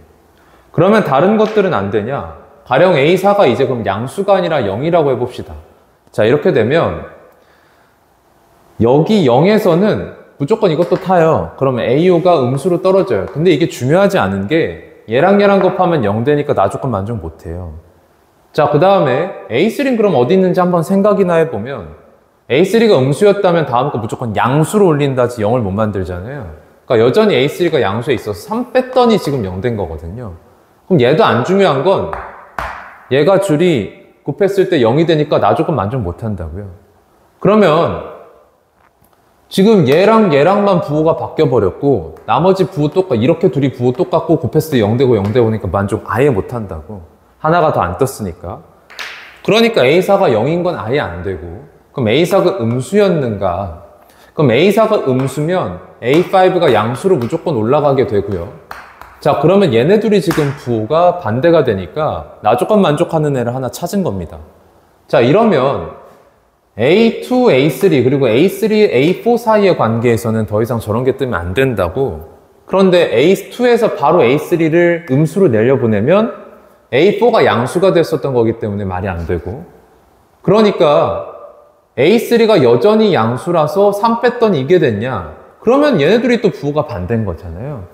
그러면 다른 것들은 안 되냐? 가령 A4가 이제 그럼 양수가 아니라 0이라고 해봅시다. 자, 이렇게 되면 여기 0에서는 무조건 이것도 타요. 그러면 A5가 음수로 떨어져요. 근데 이게 중요하지 않은 게 얘랑 얘랑 곱하면 0 되니까 나 조건 만족 못해요. 자, 그 다음에 A3는 그럼 어디 있는지 한번 생각이나 해보면 A3가 음수였다면 다음 거 무조건 양수로 올린다지 0을 못 만들잖아요. 그러니까 여전히 A3가 양수에 있어서 3 뺐더니 지금 0 된 거거든요. 그럼 얘도 안 중요한 건 얘가 줄이 곱했을 때 0이 되니까 나 조건 만족 못한다고요. 그러면 지금 얘랑 얘랑만 부호가 바뀌어버렸고 나머지 부호 이렇게 둘이 부호 똑같고 곱했을 때 0 되고 0 되고 오니까 만족 아예 못한다고. 하나가 더 안 떴으니까. 그러니까 A4가 0인 건 아예 안 되고 그럼 A4가 음수였는가? 그럼 A4가 음수면 A5가 양수로 무조건 올라가게 되고요. 자, 그러면 얘네 둘이 지금 부호가 반대가 되니까 나 조건 만족하는 애를 하나 찾은 겁니다. 자, 이러면 A2, A3 그리고 A3, A4 사이의 관계에서는 더 이상 저런 게 뜨면 안 된다고. 그런데 A2에서 바로 A3를 음수로 내려보내면 A4가 양수가 됐었던 거기 때문에 말이 안 되고 그러니까 A3가 여전히 양수라서 3 뺐더니 이게 됐냐? 그러면 얘네들이 또 부호가 반대인 거잖아요.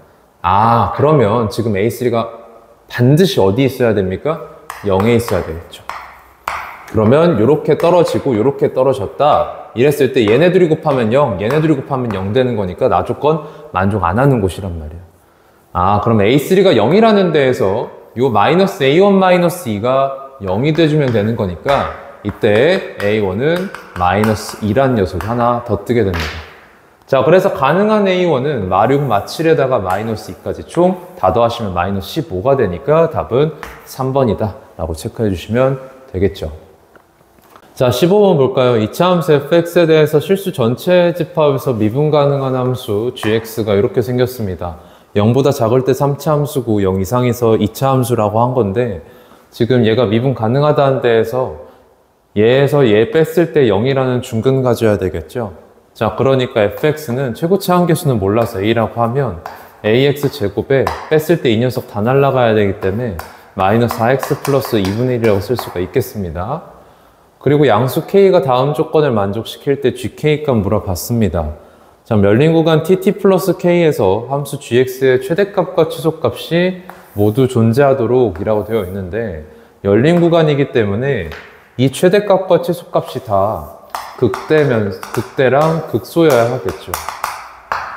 아, 그러면 지금 A3가 반드시 어디 있어야 됩니까? 0에 있어야 되겠죠. 그러면 이렇게 떨어지고 이렇게 떨어졌다 이랬을 때 얘네들이 곱하면 0, 얘네들이 곱하면 0 되는 거니까 나 조건 만족 안 하는 곳이란 말이야. 아, 그럼 A3가 0이라는 데에서 요 마이너스 A1 마이너스 2가 0이 돼주면 되는 거니까 이때 A1은 마이너스 2란 녀석이 하나 더 뜨게 됩니다. 자, 그래서 가능한 A1은 마6, 마7에다가 마이너스 2까지 총 다 더하시면 마이너스 15가 되니까 답은 3번이다 라고 체크해 주시면 되겠죠. 자, 15번 볼까요? 이차함수 fx에 대해서 실수 전체 집합에서 미분 가능한 함수 gx가 이렇게 생겼습니다. 0보다 작을 때 3차 함수고 0 이상에서 2차 함수라고 한 건데 지금 얘가 미분 가능하다는 데에서 얘에서 얘 뺐을 때 0이라는 중근 가져야 되겠죠. 자, 그러니까 fx는 최고치 한계수는 몰라서 a라고 하면 ax 제곱에 뺐을 때 이 녀석 다 날라가야 되기 때문에 마이너스 4x 플러스 2분의 1이라고 쓸 수가 있겠습니다. 그리고 양수 k가 다음 조건을 만족시킬 때 gk값 물어봤습니다. 자, 열린 구간 tt 플러스 k에서 함수 gx의 최대값과 최소값이 모두 존재하도록 이라고 되어 있는데, 열린 구간이기 때문에 이 최대값과 최소값이 다 극대랑 극소여야 하겠죠.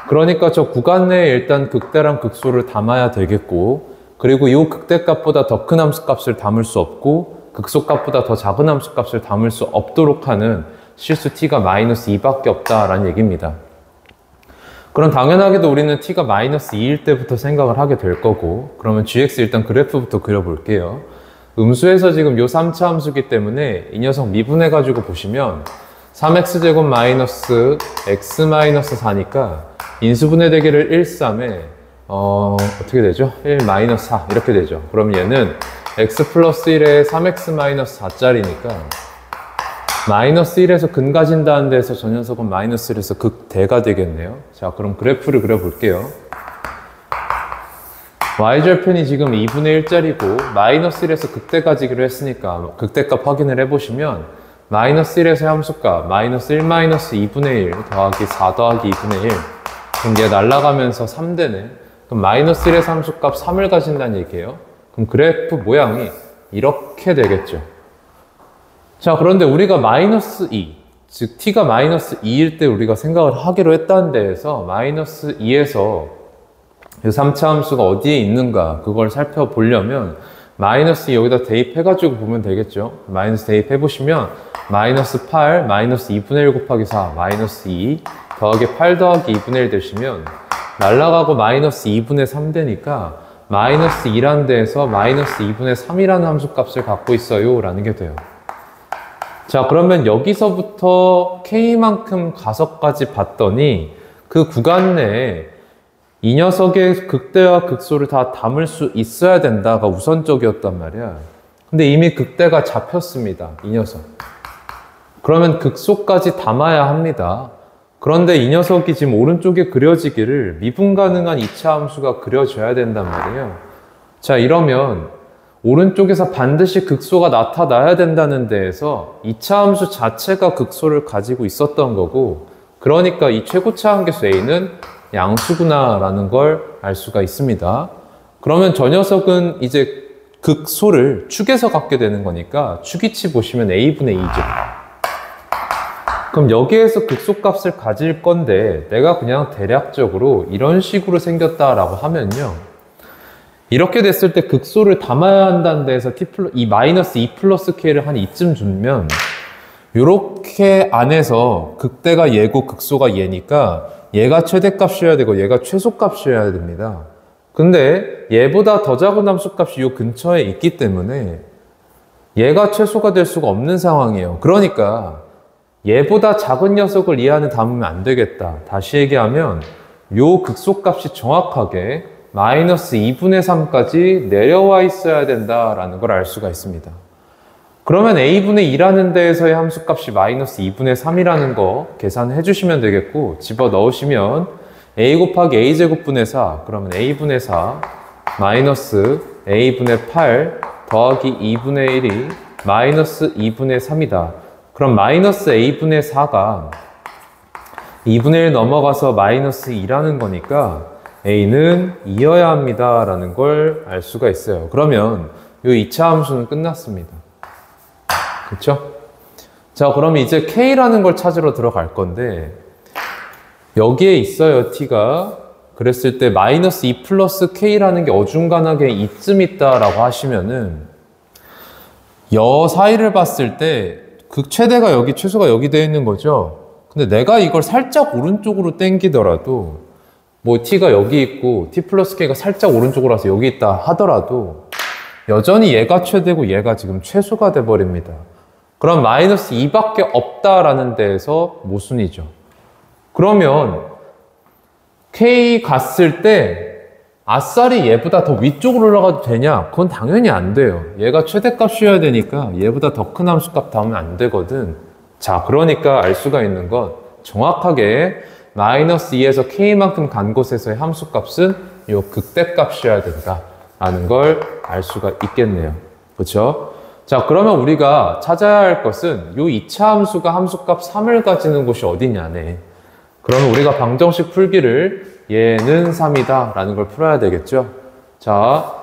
그러니까 저 구간 내에 일단 극대랑 극소를 담아야 되겠고, 그리고 이 극대값보다 더 큰 함수값을 담을 수 없고 극소값보다 더 작은 함수값을 담을 수 없도록 하는 실수 t가 마이너스 2밖에 없다라는 얘기입니다. 그럼 당연하게도 우리는 t가 마이너스 2일 때부터 생각을 하게 될 거고, 그러면 gx 일단 그래프부터 그려볼게요. 음수에서 지금 요 3차 함수기 때문에 이 녀석 미분해가지고 보시면 3x제곱 마이너스 x 마이너스 4니까 인수분해 대기를 1, 3에 어떻게 되죠? 1 마이너스 4 이렇게 되죠. 그럼 얘는 x 플러스 1에 3x 마이너스 4짜리니까 마이너스 1에서 근 가진다는 데에서 저 녀석은 마이너스 1에서 극대가 되겠네요. 자, 그럼 그래프를 그려볼게요. y절편이 지금 2분의 1짜리고 마이너스 1에서 극대 가지기로 했으니까 극대값 확인을 해보시면 마이너스 1에서의 함수값 마이너스 1 마이너스 2분의 1 더하기 4 더하기 2분의 1, 그럼 얘 날아가면서 3되네. 그럼 마이너스 1에서 함수값 3을 가진다는 얘기예요. 그럼 그래프 모양이 이렇게 되겠죠. 자, 그런데 우리가 마이너스 2, 즉 t가 마이너스 2일 때 우리가 생각을 하기로 했다는 데에서 마이너스 2에서 이 3차 함수가 어디에 있는가 그걸 살펴보려면 마이너스 2 여기다 대입해가지고 보면 되겠죠. 마이너스 대입해보시면 마이너스 8, 마이너스 2분의 1 곱하기 4, 마이너스 2 더하기 8 더하기 2분의 1 되시면 날라가고 마이너스 2분의 3 되니까 마이너스 2라는 데에서 마이너스 2분의 3이라는 함수값을 갖고 있어요 라는 게 돼요. 자, 그러면 여기서부터 k만큼 가서까지 봤더니 그 구간 내에 이 녀석의 극대와 극소를 다 담을 수 있어야 된다가 우선적이었단 말이야. 근데 이미 극대가 잡혔습니다, 이 녀석. 그러면 극소까지 담아야 합니다. 그런데 이 녀석이 지금 오른쪽에 그려지기를 미분 가능한 2차 함수가 그려져야 된단 말이에요. 자, 이러면 오른쪽에서 반드시 극소가 나타나야 된다는 데에서 2차 함수 자체가 극소를 가지고 있었던 거고, 그러니까 이 최고차 한계수 a는 양수구나 라는 걸 알 수가 있습니다. 그러면 저 녀석은 이제 극소를 축에서 갖게 되는 거니까 축이치 보시면 a분의 2죠. 그럼 여기에서 극소값을 가질 건데 내가 그냥 대략적으로 이런 식으로 생겼다라고 하면요, 이렇게 됐을 때 극소를 담아야 한다는 데에서 이 마이너스 2 플러스 k를 한 이쯤 주면 요렇게 안에서 극대가 얘고 극소가 얘니까 얘가 최대값이어야 되고 얘가 최소값이어야 됩니다. 근데 얘보다 더 작은 함수값이 요 근처에 있기 때문에 얘가 최소가 될 수가 없는 상황이에요. 그러니까 얘보다 작은 녀석을 이해하는 담으면 안 되겠다. 다시 얘기하면 요 극소값이 정확하게 마이너스 2분의 3까지 내려와 있어야 된다라는 걸 알 수가 있습니다. 그러면 a분의 2라는 데에서의 함수값이 마이너스 2분의 3이라는 거 계산해 주시면 되겠고, 집어 넣으시면 a 곱하기 a제곱분의 4, 그러면 a분의 4 마이너스 a분의 8 더하기 2분의 1이 마이너스 2분의 3이다. 그럼 마이너스 a분의 4가 2분의 1 넘어가서 마이너스 2라는 거니까 a는 2여야 합니다 라는 걸 알 수가 있어요. 그러면 이 2차 함수는 끝났습니다. 그렇죠? 자, 그럼 이제 k라는 걸 찾으러 들어갈 건데 여기에 있어요, t가. 그랬을 때 마이너스 2 플러스 k라는 게 어중간하게 이쯤 있다라고 하시면은 여 사이를 봤을 때 극최대가 여기, 최소가 여기 되어 있는 거죠. 근데 내가 이걸 살짝 오른쪽으로 당기더라도 뭐 t가 여기 있고 t 플러스 k가 살짝 오른쪽으로 와서 여기 있다 하더라도 여전히 얘가 최대고 얘가 지금 최소가 돼버립니다. 그럼 마이너스 2밖에 없다라는 데에서 모순이죠. 그러면 k 갔을 때 아싸리 얘보다 더 위쪽으로 올라가도 되냐? 그건 당연히 안 돼요. 얘가 최대값이어야 되니까 얘보다 더 큰 함수값 담으면 안 되거든. 자, 그러니까 알 수가 있는 건 정확하게 마이너스 2에서 k만큼 간 곳에서의 함수값은 이 극대값이어야 된다라는 걸 알 수가 있겠네요. 그렇죠? 자, 그러면 우리가 찾아야 할 것은 이 2차 함수가 함수값 3을 가지는 곳이 어디냐네. 그러면 우리가 방정식 풀기를 얘는 3이다 라는 걸 풀어야 되겠죠. 자,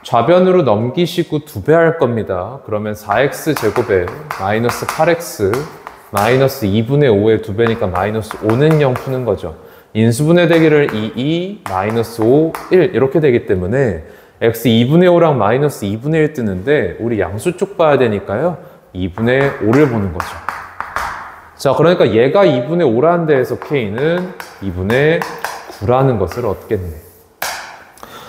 좌변으로 넘기시고 2배 할 겁니다. 그러면 4x 제곱에 마이너스 8x 마이너스 2분의 5의 2배니까 마이너스 5는 0 푸는 거죠. 인수분해 되기를 2, 마이너스 5, 1 이렇게 되기 때문에 x 2분의 5랑 마이너스 2분의 1 뜨는데 우리 양수 쪽 봐야 되니까요. 2분의 5를 보는 거죠. 자, 그러니까 얘가 2분의 5라는 데에서 k는 2분의 9라는 것을 얻겠네.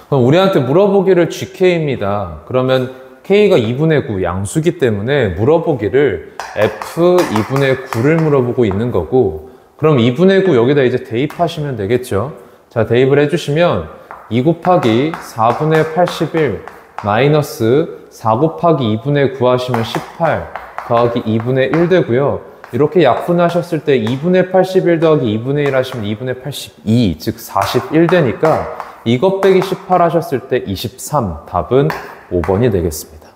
그럼 우리한테 물어보기를 gk입니다. 그러면 k가 2분의 9 양수기 때문에 물어보기를 f 2분의 9를 물어보고 있는 거고, 그럼 2분의 9 여기다 이제 대입하시면 되겠죠. 자, 대입을 해주시면 2 곱하기 4분의 81 마이너스 4 곱하기 2분의 9 하시면 18 더하기 2분의 1 되고요. 이렇게 약분하셨을 때 2분의 81 더하기 2분의 1 하시면 2분의 82, 즉 41 되니까 이것 빼기 18 하셨을 때 23, 답은 5번이 되겠습니다.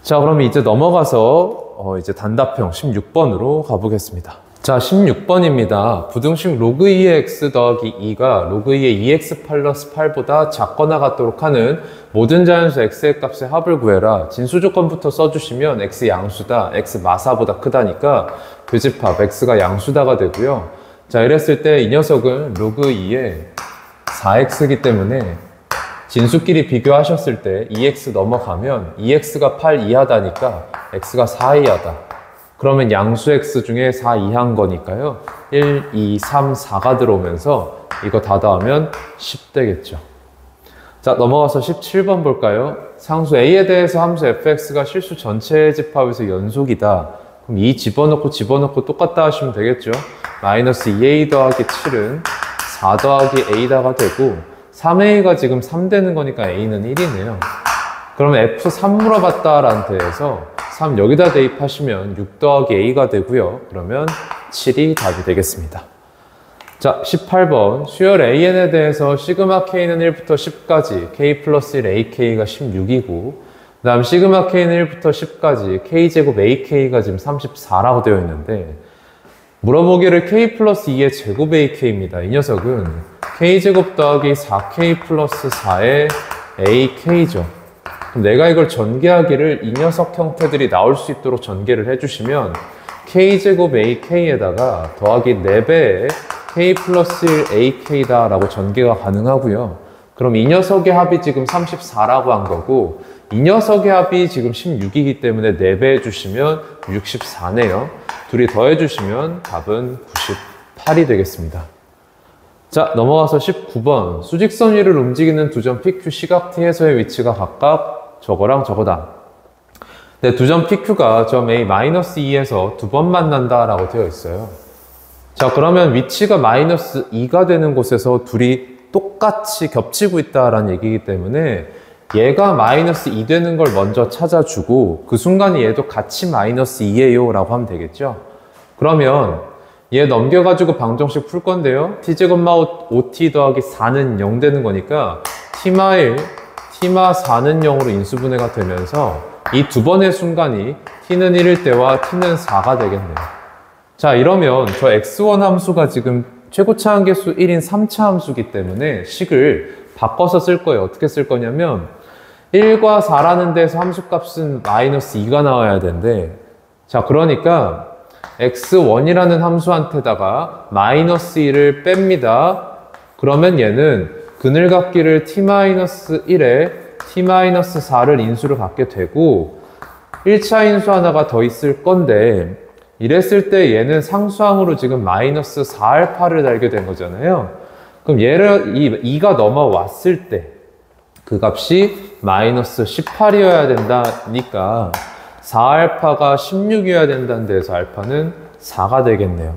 자, 그럼 이제 넘어가서 이제 단답형 16번으로 가보겠습니다. 자, 16번입니다. 부등식 로그 2의 x 더하기 2가 로그 2의 2x 플러스 8보다 작거나 같도록 하는 모든 자연수 x의 값의 합을 구해라. 진수 조건부터 써주시면 x 양수다, x 마사보다 크다니까 교집합 x가 양수다가 되고요. 자, 이랬을 때 이 녀석은 로그 2의 4x이기 때문에 진수끼리 비교하셨을 때 2x 넘어가면 2x가 8 이하다니까 x가 4 이하다. 그러면 양수 x 중에 4 이하인 거니까요. 1, 2, 3, 4가 들어오면서 이거 다 더하면 10 되겠죠. 자, 넘어가서 17번 볼까요? 상수 a에 대해서 함수 fx가 실수 전체의 집합에서 연속이다. 그럼 2 집어넣고 똑같다 하시면 되겠죠. 마이너스 2a 더하기 7은 4 더하기 a다가 되고 3a가 지금 3 되는 거니까 a는 1이네요. 그러면 f3 물어봤다라는 데에서 3 여기다 대입하시면 6 더하기 a가 되고요. 그러면 7이 답이 되겠습니다. 자, 18번 수열 an에 대해서 시그마 k는 1부터 10까지 k 플러스 1 ak가 16이고 그 다음 시그마 k는 1부터 10까지 k제곱 ak가 지금 34라고 되어 있는데 물어보기를 k 플러스 2의 제곱 ak입니다. 이 녀석은 k제곱 더하기 4k 플러스 4의 ak죠. 그럼 내가 이걸 전개하기를 이 녀석 형태들이 나올 수 있도록 전개를 해주시면 k제곱 ak에다가 더하기 4배의 k 플러스 1 ak다 라고 전개가 가능하고요. 그럼 이 녀석의 합이 지금 34라고 한 거고 이 녀석의 합이 지금 16이기 때문에 4배 해주시면 64네요. 둘이 더해주시면 답은 98이 되겠습니다. 자, 넘어가서 19번 수직선 위를 움직이는 두 점 PQ 시각T에서의 위치가 각각 저거랑 저거다. 네, 두 점 PQ가 점 A-2에서 두 번 만난다 라고 되어 있어요. 자, 그러면 위치가 마이너스 2가 되는 곳에서 둘이 똑같이 겹치고 있다라는 얘기이기 때문에 얘가 마이너스 2 되는 걸 먼저 찾아주고 그 순간에 얘도 같이 마이너스 2예요 라고 하면 되겠죠. 그러면 얘 넘겨가지고 방정식 풀 건데요. t제곱마 5t 더하기 4는 0 되는 거니까 t마 1, t마 4는 0으로 인수분해가 되면서 이 두 번의 순간이 t는 1일 때와 t는 4가 되겠네요. 자, 이러면 저 x1 함수가 지금 최고차 한계수 1인 3차 함수기 때문에 식을 바꿔서 쓸 거예요. 어떻게 쓸 거냐면 1과 4라는 데서 함수값은 마이너스 2가 나와야 되는데 자, 그러니까 x1이라는 함수한테다가 마이너스 1을 뺍니다. 그러면 얘는 그늘갖기를 t-1에 t-4를 인수를 갖게 되고 1차 인수 하나가 더 있을 건데 이랬을 때 얘는 상수항으로 지금 마이너스 4알파를 달게 된 거잖아요. 그럼 얘를 2가 넘어왔을 때 그 값이 마이너스 18이어야 된다니까 4알파가 16이어야 된다는 데서 알파는 4가 되겠네요.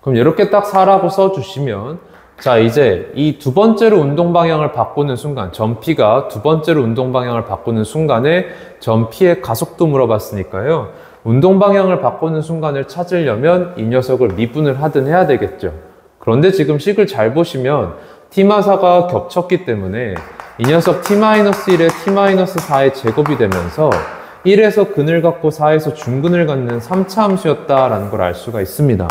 그럼 이렇게 딱 4라고 써주시면 자, 이제 이 두 번째로 운동 방향을 바꾸는 순간 점 P가 두 번째로 운동 방향을 바꾸는 순간에 점 P의 가속도 물어봤으니까요. 운동 방향을 바꾸는 순간을 찾으려면 이 녀석을 미분을 하든 해야 되겠죠. 그런데 지금 식을 잘 보시면 t마사가 겹쳤기 때문에 이 녀석 t-1에 t-4의 제곱이 되면서 1에서 근을 갖고 4에서 중근을 갖는 3차 함수였다라는 걸 알 수가 있습니다.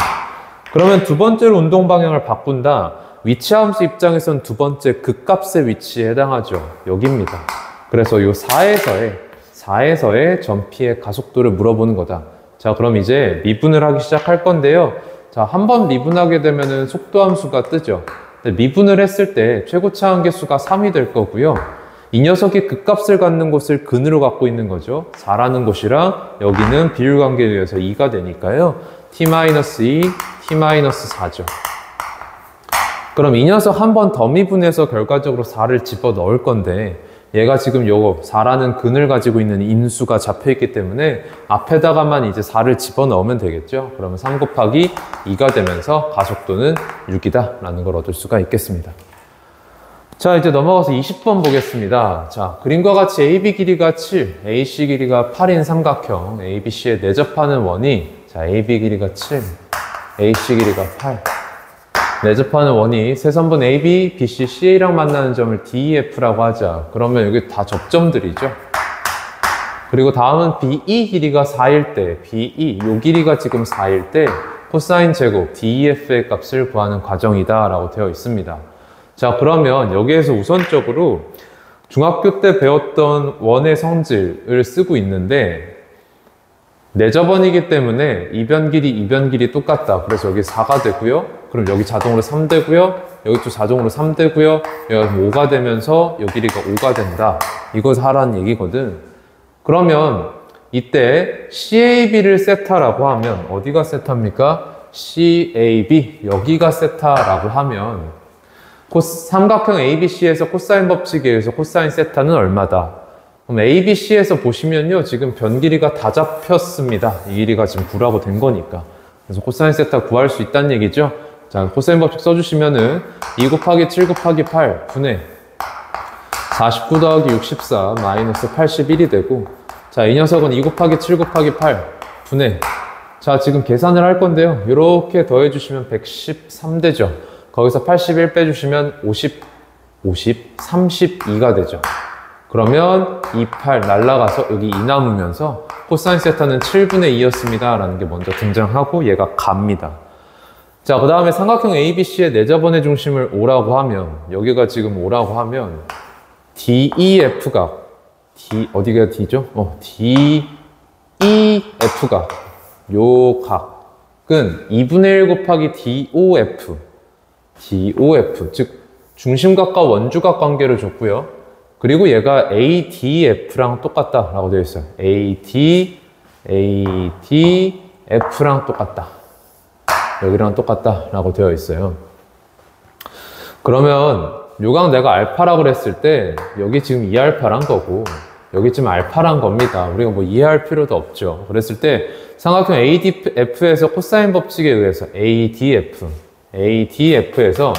그러면 두 번째로 운동 방향을 바꾼다. 위치 함수 입장에선 두 번째 극값의 위치에 해당하죠. 여기입니다. 그래서 이 4에서의 전피의 가속도를 물어보는 거다. 자, 그럼 이제 미분을 하기 시작할 건데요. 자, 한번 미분하게 되면은 속도 함수가 뜨죠. 미분을 했을 때 최고차 한계수가 3이 될 거고요. 이 녀석이 극값을 갖는 곳을 근으로 갖고 있는 거죠. 4라는 곳이랑 여기는 비율관계에 의해서 2가 되니까요. t-2, t-4죠. 그럼 이 녀석 한 번 더 미분해서 결과적으로 4를 집어 넣을 건데 얘가 지금 요거 4라는 근을 가지고 있는 인수가 잡혀 있기 때문에 앞에다가만 이제 4를 집어 넣으면 되겠죠. 그러면 3 곱하기 2가 되면서 가속도는 6이다 라는 걸 얻을 수가 있겠습니다. 자, 이제 넘어가서 20번 보겠습니다. 자, 그림과 같이 AB 길이가 7, AC 길이가 8인 삼각형 ABC에 내접하는 원이, 자, AB 길이가 7, AC 길이가 8. 내접하는 원이 세 선분 AB, BC, CA랑 만나는 점을 DEF라고 하자. 그러면 여기 다 접점들이죠. 그리고 다음은 BE 길이가 4일 때, BE, 요 길이가 지금 4일 때 코사인 제곱 DEF의 값을 구하는 과정이다 라고 되어 있습니다. 자, 그러면 여기에서 우선적으로 중학교 때 배웠던 원의 성질을 쓰고 있는데 내접원이기 때문에 이변 길이 똑같다. 그래서 여기 4가 되고요. 그럼 여기 자동으로 3 되고요. 여기 또 자동으로 3 되고요. 여기 5가 되면서 요 길이가 5가 된다. 이거 하라는 얘기거든. 그러면 이때 CAB를 세타라고 하면 어디가 세타입니까? CAB 여기가 세타라고 하면 삼각형 ABC에서 코사인 법칙에 의해서 코사인 세타는 얼마다? 그럼 ABC에서 보시면요, 지금 변 길이가 다 잡혔습니다. 이 길이가 지금 9라고 된 거니까. 그래서 코사인 세타 구할 수 있다는 얘기죠. 자, 코사인 법칙 써주시면은 2 곱하기 7 곱하기 8 분의 49 더하기 64 마이너스 81이 되고, 자, 이 녀석은 2 곱하기 7 곱하기 8 분의, 자, 지금 계산을 할 건데요. 이렇게 더해주시면 113 되죠. 거기서 81 빼주시면 32가 되죠. 그러면 28 날라가서 여기 2 남으면서 코사인 세타는 7분의 2였습니다 라는 게 먼저 등장하고 얘가 갑니다. 자, 그 다음에 삼각형 ABC의 내접원의 중심을 O라고 하면, 여기가 지금 O라고 하면 DEF각, 어디가 D죠? DEF각, 요 각은 2분의 1 곱하기 DOF, 즉 중심각과 원주각 관계를 줬고요. 그리고 얘가 ADF랑 똑같다 라고 되어 있어요. ADF랑 똑같다. 여기랑 똑같다 라고 되어 있어요. 그러면 요강 내가 알파라고 그랬을 때 여기 지금 2알파란 거고 여기 지금 알파란 겁니다. 우리가 뭐 이해할 필요도 없죠. 그랬을 때 삼각형 ADF에서 코사인 법칙에 의해서 ADF에서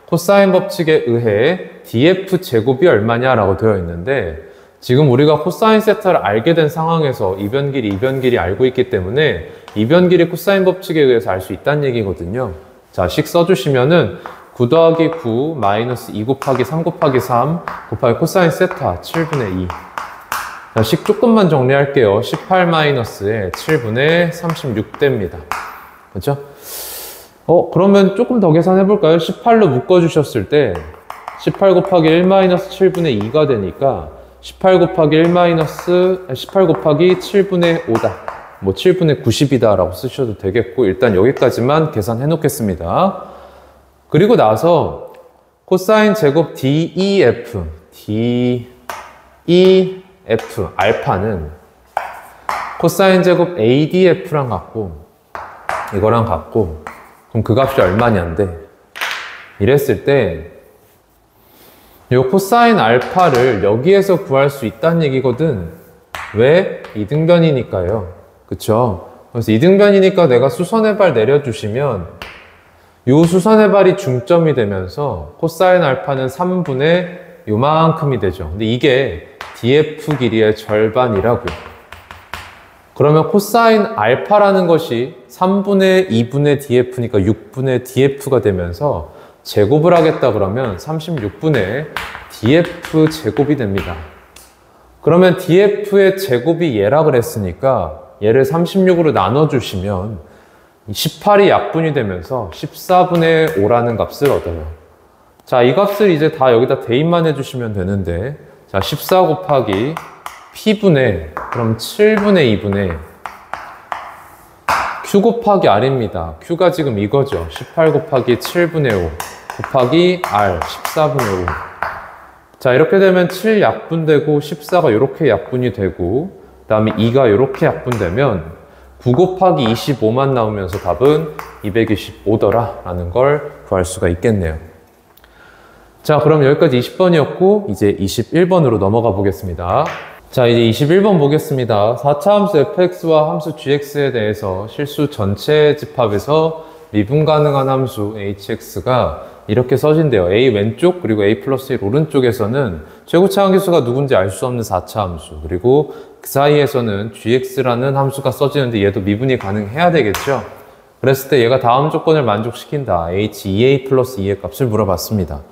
코사인 법칙에 의해 DF 제곱이 얼마냐라고 되어 있는데 지금 우리가 코사인 세타를 알게 된 상황에서 이변 길이 알고 있기 때문에 이변 길이 코사인 법칙에 의해서 알 수 있다는 얘기거든요. 자, 식 써주시면은 9 더하기 9 마이너스 2 곱하기 3 곱하기 3 곱하기 코사인 세타 7분의 2. 자, 식 조금만 정리할게요. 18 마이너스에 7분의 36 됩니다. 그렇죠? 그러면 조금 더 계산해 볼까요? 18로 묶어주셨을 때 18 곱하기 1 마이너스 7분의 2가 되니까 18 곱하기 7분의 5다. 뭐 7분의 90이다 라고 쓰셔도 되겠고 일단 여기까지만 계산해 놓겠습니다. 그리고 나서 코사인 제곱 DEF 알파는 코사인 제곱 ADF랑 같고 이거랑 같고 그럼 그 값이 얼마냐인데 이랬을 때 이 코사인 알파를 여기에서 구할 수 있다는 얘기거든. 왜? 이등변이니까요. 그쵸? 그래서 이등변이니까 내가 수선의 발 내려주시면 이 수선의 발이 중점이 되면서 코사인 알파는 3분의 요만큼이 되죠. 근데 이게 DF 길이의 절반이라고요. 그러면 코사인 알파라는 것이 3분의 2분의 DF니까 6분의 DF가 되면서 제곱을 하겠다 그러면 36분의 DF 제곱이 됩니다. 그러면 df의 제곱이 얘라 그랬으니까 얘를 36으로 나눠주시면 18이 약분이 되면서 14분의 5라는 값을 얻어요. 자, 이 값을 이제 다 여기다 대입만 해주시면 되는데, 자, 14 곱하기 p분의, 그럼 7분의 2분의 q 곱하기 r입니다. q가 지금 이거죠. 18 곱하기 7분의 5 곱하기 r 14분의 5. 자, 이렇게 되면 7 약분되고 14가 이렇게 약분이 되고 그 다음에 2가 이렇게 약분되면 9 곱하기 25만 나오면서 답은 225더라 라는 걸 구할 수가 있겠네요. 자, 그럼 여기까지 20번이었고 이제 21번으로 넘어가 보겠습니다. 자, 이제 21번 보겠습니다. 4차 함수 fx와 함수 gx에 대해서 실수 전체 집합에서 미분 가능한 함수 hx가 이렇게 써진대요. a 왼쪽 그리고 a 플러스 1 오른쪽에서는 최고차 함수가 누군지 알 수 없는 4차 함수, 그리고 그 사이에서는 gx라는 함수가 써지는데 얘도 미분이 가능해야 되겠죠. 그랬을 때 얘가 다음 조건을 만족시킨다. h 2a 플러스 2의 값을 물어봤습니다.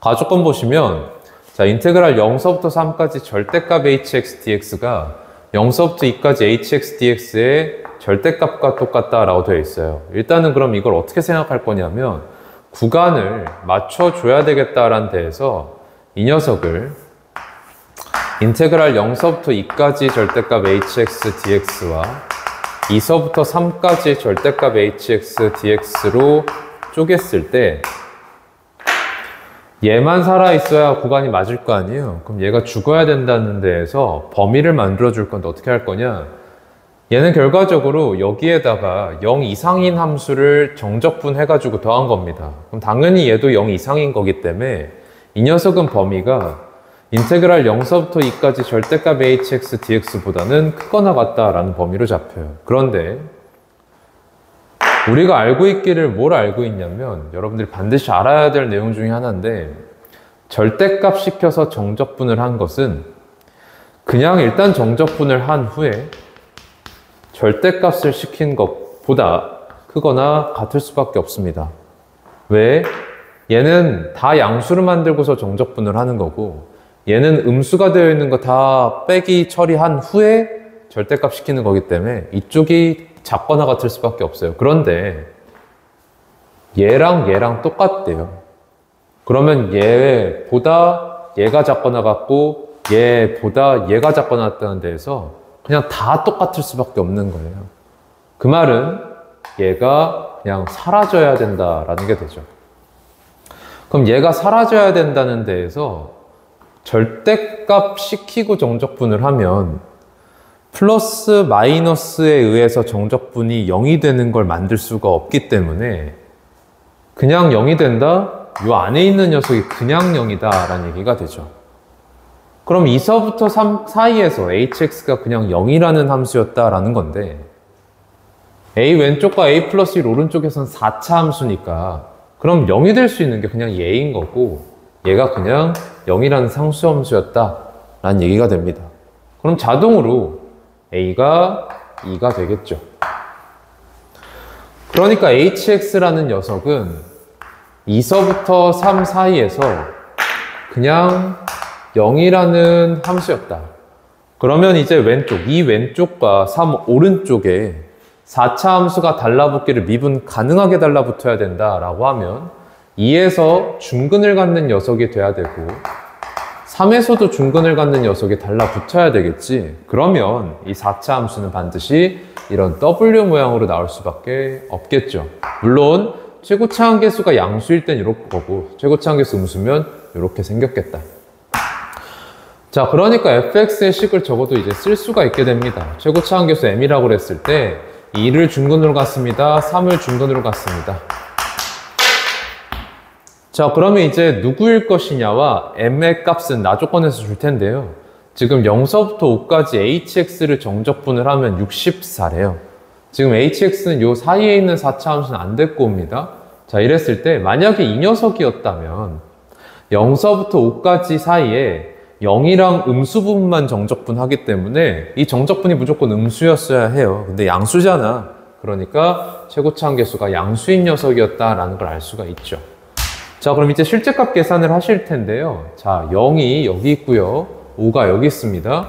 가조건 보시면 자, 인테그랄 0서부터 3까지 절대값 hx dx가 0서부터 2까지 hx dx의 절대값과 똑같다라고 되어 있어요. 일단은 그럼 이걸 어떻게 생각할 거냐면 구간을 맞춰줘야 되겠다라는 데에서 이 녀석을 인테그랄 0서부터 2까지 절대값 hx dx와 2서부터 3까지 절대값 hx dx로 쪼갰을 때 얘만 살아있어야 구간이 맞을 거 아니에요. 그럼 얘가 죽어야 된다는 데에서 범위를 만들어줄 건데 어떻게 할 거냐. 얘는 결과적으로 여기에다가 0 이상인 함수를 정적분 해가지고 더한 겁니다. 그럼 당연히 얘도 0 이상인 거기 때문에 이 녀석은 범위가 인테그랄 0서부터 2까지 절대값 hx dx보다는 크거나 같다라는 범위로 잡혀요. 그런데 우리가 알고 있기를 뭘 알고 있냐면 여러분들이 반드시 알아야 될 내용 중에 하나인데 절대값 시켜서 정적분을 한 것은 그냥 일단 정적분을 한 후에 절대값을 시킨 것보다 크거나 같을 수밖에 없습니다. 왜? 얘는 다 양수를 만들고서 정적분을 하는 거고 얘는 음수가 되어 있는 거 다 빼기 처리한 후에 절대값 시키는 거기 때문에 이쪽이 작거나 같을 수밖에 없어요. 그런데 얘랑 얘랑 똑같대요. 그러면 얘보다 얘가 작거나 같고 얘보다 얘가 작거나 같다는 데에서 그냥 다 똑같을 수밖에 없는 거예요. 그 말은 얘가 그냥 사라져야 된다라는 게 되죠. 그럼 얘가 사라져야 된다는 데에서 절대값 시키고 정적분을 하면 플러스 마이너스에 의해서 정적분이 0이 되는 걸 만들 수가 없기 때문에 그냥 0이 된다? 이 안에 있는 녀석이 그냥 0이다 라는 얘기가 되죠. 그럼 2서부터 3 사이에서 hx가 그냥 0이라는 함수였다라는 건데 a 왼쪽과 a 플러스 1 오른쪽에선 4차 함수니까 그럼 0이 될 수 있는 게 그냥 얘인 거고 얘가 그냥 0이라는 상수 함수였다라는 얘기가 됩니다. 그럼 자동으로 a가 2가 되겠죠. 그러니까 hx라는 녀석은 2서부터 3 사이에서 그냥 0이라는 함수였다. 그러면 이제 왼쪽, 이 왼쪽과 3 오른쪽에 4차 함수가 달라붙기를 미분 가능하게 달라붙어야 된다라고 하면 2에서 중근을 갖는 녀석이 돼야 되고 3에서도 중근을 갖는 녀석이 달라붙어야 되겠지. 그러면 이 4차 함수는 반드시 이런 W 모양으로 나올 수밖에 없겠죠. 물론 최고차 한계수가 양수일 땐 이럴 거고 최고차 한계수 음수면 이렇게 생겼겠다. 자, 그러니까 fx의 식을 적어도 이제 쓸 수가 있게 됩니다. 최고차 한계수 m이라고 그랬을 때 2를 중근으로 갔습니다. 3을 중근으로 갔습니다. 자, 그러면 이제 누구일 것이냐와 m의 값은 나조건에서 줄 텐데요. 지금 0서부터 5까지 hx를 정적분을 하면 64래요. 지금 hx는 요 사이에 있는 4차 함수는 안 데리고 옵니다. 자, 이랬을 때 만약에 이 녀석이었다면 0서부터 5까지 사이에 0이랑 음수 부분만 정적분 하기 때문에 이 정적분이 무조건 음수였어야 해요. 근데 양수잖아. 그러니까 최고차 한계수가 양수인 녀석이었다라는 걸 알 수가 있죠. 자, 그럼 이제 실제값 계산을 하실 텐데요. 자, 0이 여기 있고요. 5가 여기 있습니다.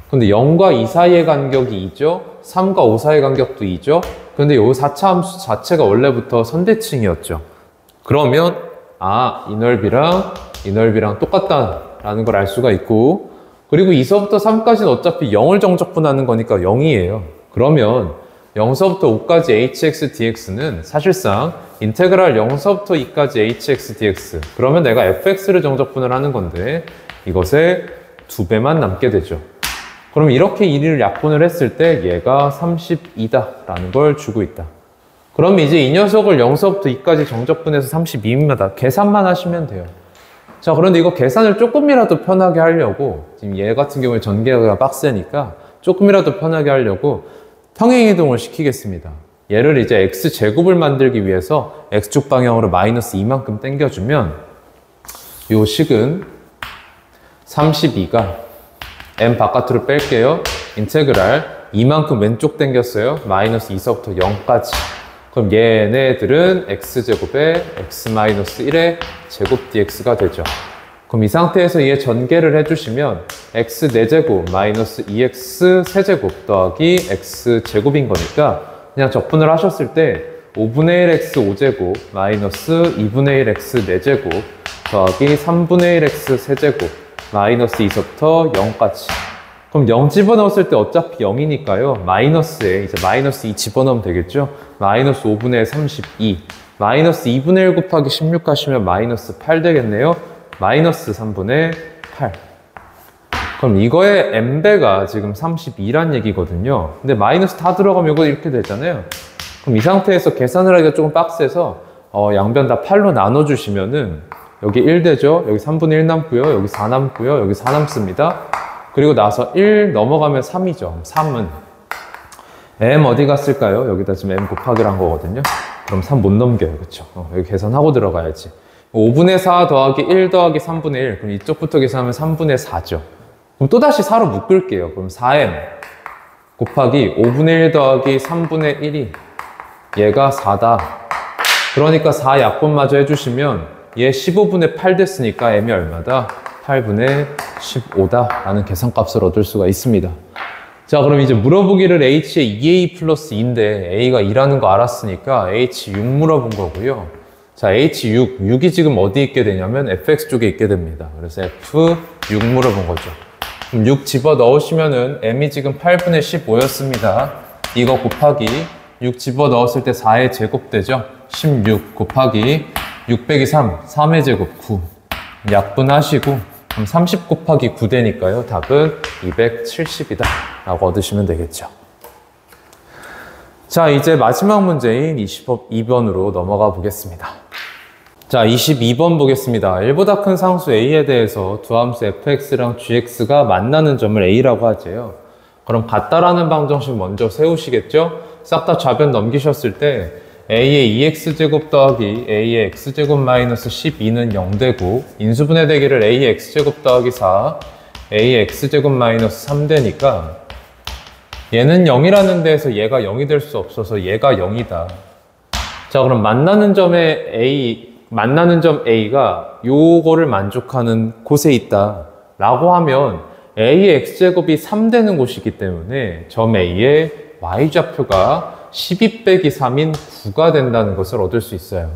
근데 0과 2 사이의 간격이 2죠. 3과 5 사이의 간격도 2죠. 근데 이 4차 함수 자체가 원래부터 선대칭이었죠. 그러면 이 넓이랑 똑같다라는 걸 알 수가 있고, 그리고 2서부터 3까지는 어차피 0을 정적분하는 거니까 0이에요. 그러면 0서부터 5까지 hx dx는 사실상 인테그랄 0서부터 2까지 hx dx, 그러면 내가 fx를 정적분을 하는 건데 이것의 2배만 남게 되죠. 그럼 이렇게 1을 약분을 했을 때 얘가 32다 라는 걸 주고 있다. 그럼 이제 이 녀석을 0서부터 2까지 정적분해서 32입니다. 계산만 하시면 돼요. 자, 그런데 이거 계산을 조금이라도 편하게 하려고, 지금 얘 같은 경우에 전개가 빡세니까 조금이라도 편하게 하려고 평행이동을 시키겠습니다. 얘를 이제 x제곱을 만들기 위해서 x축 방향으로 마이너스 2만큼 당겨주면 요 식은 32가 m 바깥으로 뺄게요. 인테그랄 2만큼 왼쪽 당겼어요. 마이너스 2서부터 0까지. 그럼 얘네들은 x제곱에 x-1의 제곱 dx가 되죠. 그럼 이 상태에서 얘 전개를 해주시면 x 4제곱 마이너스 2x 세제곱 더하기 x 제곱인 거니까 그냥 적분을 하셨을 때 5분의 1 x 5제곱 마이너스 2분의 1 x 4제곱 더하기 3분의 1 x 세제곱 마이너스 2서부터 0까지. 그럼 0 집어넣었을 때 어차피 0이니까요. 마이너스에 이제 마이너스 2 집어넣으면 되겠죠. 마이너스 5분의 32 마이너스 2분의 1 곱하기 16 하시면 마이너스 8 되겠네요. 마이너스 3분의 8. 그럼 이거의 m배가 지금 32란 얘기거든요. 근데 마이너스 다 들어가면 이거 이렇게 되잖아요. 그럼 이 상태에서 계산을 하기가 조금 빡세서 양변 다 8로 나눠주시면은 여기 1 되죠. 여기 3분의 1 남고요. 여기 4 남고요. 여기 4 남습니다. 그리고 나서 1 넘어가면 3이죠. 3은 m 어디 갔을까요? 여기다 지금 m 곱하기를 한 거거든요. 그럼 3 못 넘겨요. 그쵸? 여기 계산하고 들어가야지. 5분의 4 더하기 1 더하기 3분의 1. 그럼 이쪽부터 계산하면 3분의 4죠. 그럼 또다시 4로 묶을게요. 그럼 4m 곱하기 5분의 1 더하기 3분의 1이 얘가 4다. 그러니까 4 약분마저 해주시면 얘 15분의 8 됐으니까 m이 얼마다? 8분의 15다 라는 계산값을 얻을 수가 있습니다. 자, 그럼 이제 물어보기를 h에 2a 플러스 2인데 a가 2라는 거 알았으니까 h6 물어본 거고요. 자, h6, 6이 지금 어디 있게 되냐면 fx 쪽에 있게 됩니다. 그래서 f6 물어본 거죠. 그럼 6 집어 넣으시면은 m이 지금 8분의 15였습니다. 이거 곱하기 6 집어 넣었을 때 4의 제곱 되죠. 16 곱하기 6 빼기 3, 3의 제곱 9. 약분하시고 그럼 30 곱하기 9 되니까요. 답은 270이다 라고 얻으시면 되겠죠. 자, 이제 마지막 문제인 22번으로 넘어가 보겠습니다. 자, 22번 보겠습니다. 1보다 큰 상수 a에 대해서 두 함수 fx랑 gx가 만나는 점을 a라고 하지요. 그럼 같다라는 방정식 먼저 세우시겠죠? 싹 다 좌변 넘기셨을 때 a의 2x제곱 더하기 a의 x제곱 마이너스 12는 0되고 인수분해 되기를 a의 x제곱 더하기 4 a의 x제곱 마이너스 3 되니까 얘는 0이라는 데에서 얘가 0이 될 수 없어서 얘가 0이다. 자, 그럼 만나는 점 a가 요거를 만족하는 곳에 있다 라고 하면 a의 x제곱이 3 되는 곳이기 때문에 점 a의 y좌표가 12 빼기 3인 9가 된다는 것을 얻을 수 있어요.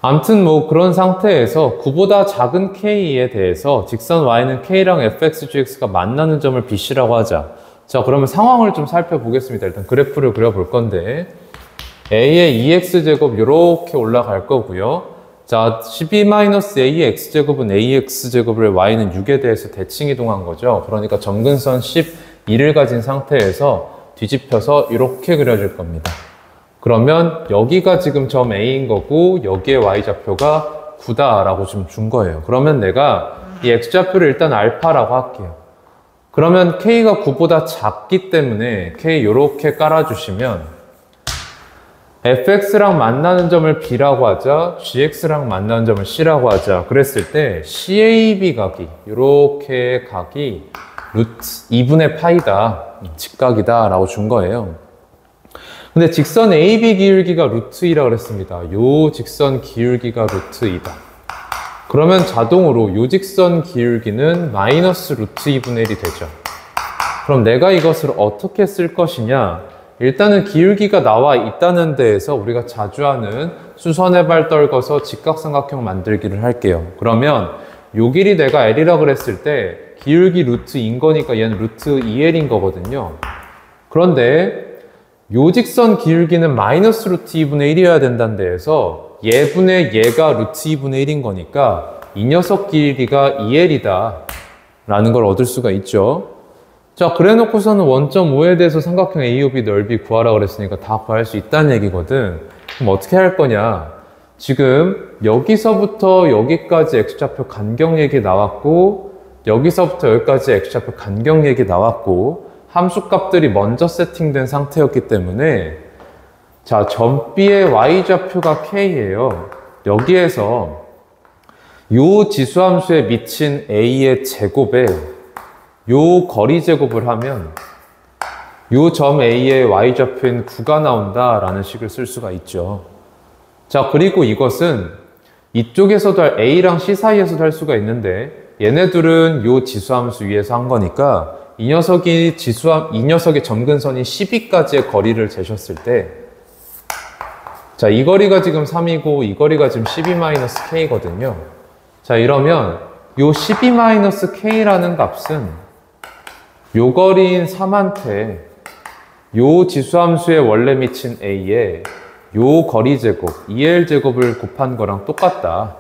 아무튼 뭐 그런 상태에서 9보다 작은 k에 대해서 직선 y는 k랑 fx, gx가 만나는 점을 bc라고 하자. 자, 그러면 상황을 좀 살펴보겠습니다. 일단 그래프를 그려볼 건데 a의 2x제곱 이렇게 올라갈 거고요. 자, 12-a의 x제곱은 ax제곱을 y는 6에 대해서 대칭 이동한 거죠. 그러니까 점근선 12를 가진 상태에서 뒤집혀서 이렇게 그려질 겁니다. 그러면 여기가 지금 점 A인 거고 여기에 Y좌표가 9다 라고 좀 준 거예요. 그러면 내가 이 X좌표를 일단 알파라고 할게요. 그러면 K가 9보다 작기 때문에 K 이렇게 깔아주시면 fx랑 만나는 점을 b라고 하자, gx랑 만나는 점을 c라고 하자. 그랬을 때 CAB 각이 이렇게 각이 루트 2분의 파이다, 직각이다 라고 준 거예요. 근데 직선 AB 기울기가 루트 2라고 그랬습니다. 요 직선 기울기가 루트 2다. 그러면 자동으로 요직선 기울기는 마이너스 루트 2분의 1이 되죠. 그럼 내가 이것을 어떻게 쓸 것이냐? 일단은 기울기가 나와 있다는 데에서 우리가 자주 하는 수선의 발 떨궈서 직각삼각형 만들기를 할게요. 그러면 요 길이 내가 L이라고 그랬을 때 기울기 루트 2인 거니까 얘는 루트 2L인 거거든요. 그런데 요직선 기울기는 마이너스 루트 2분의 1이어야 된다는 데에서 얘분의 얘가 루트 2분의 1인 거니까 이 녀석 길이가 2L이다 라는 걸 얻을 수가 있죠. 자, 그래 놓고서는 원점 5에 대해서 삼각형 AOB 넓이 구하라 그랬으니까 다 구할 수 있다는 얘기거든. 그럼 어떻게 할 거냐? 지금 여기서부터 여기까지 X좌표 간격 얘기 나왔고, 여기서부터 여기까지 X좌표 간격 얘기 나왔고, 함수값들이 먼저 세팅된 상태였기 때문에, 자, 점 B의 Y좌표가 K예요. 여기에서 요 지수함수에 미친 A의 제곱에 요 거리 제곱을 하면 요 점 A의 Y좌표인 9가 나온다라는 식을 쓸 수가 있죠. 자, 그리고 이것은 이쪽에서도 A랑 C 사이에서도 할 수가 있는데 얘네들은 요 지수함수 위에서 한 거니까 이 녀석의 점근선이 12까지의 거리를 재셨을 때 자, 이 거리가 지금 3이고 이 거리가 지금 12-K거든요. 자, 이러면 요 12-K라는 값은 요 거리인 3한테 요 지수함수에 원래 미친 A에 요 거리 제곱, 2L 제곱을 곱한 거랑 똑같다.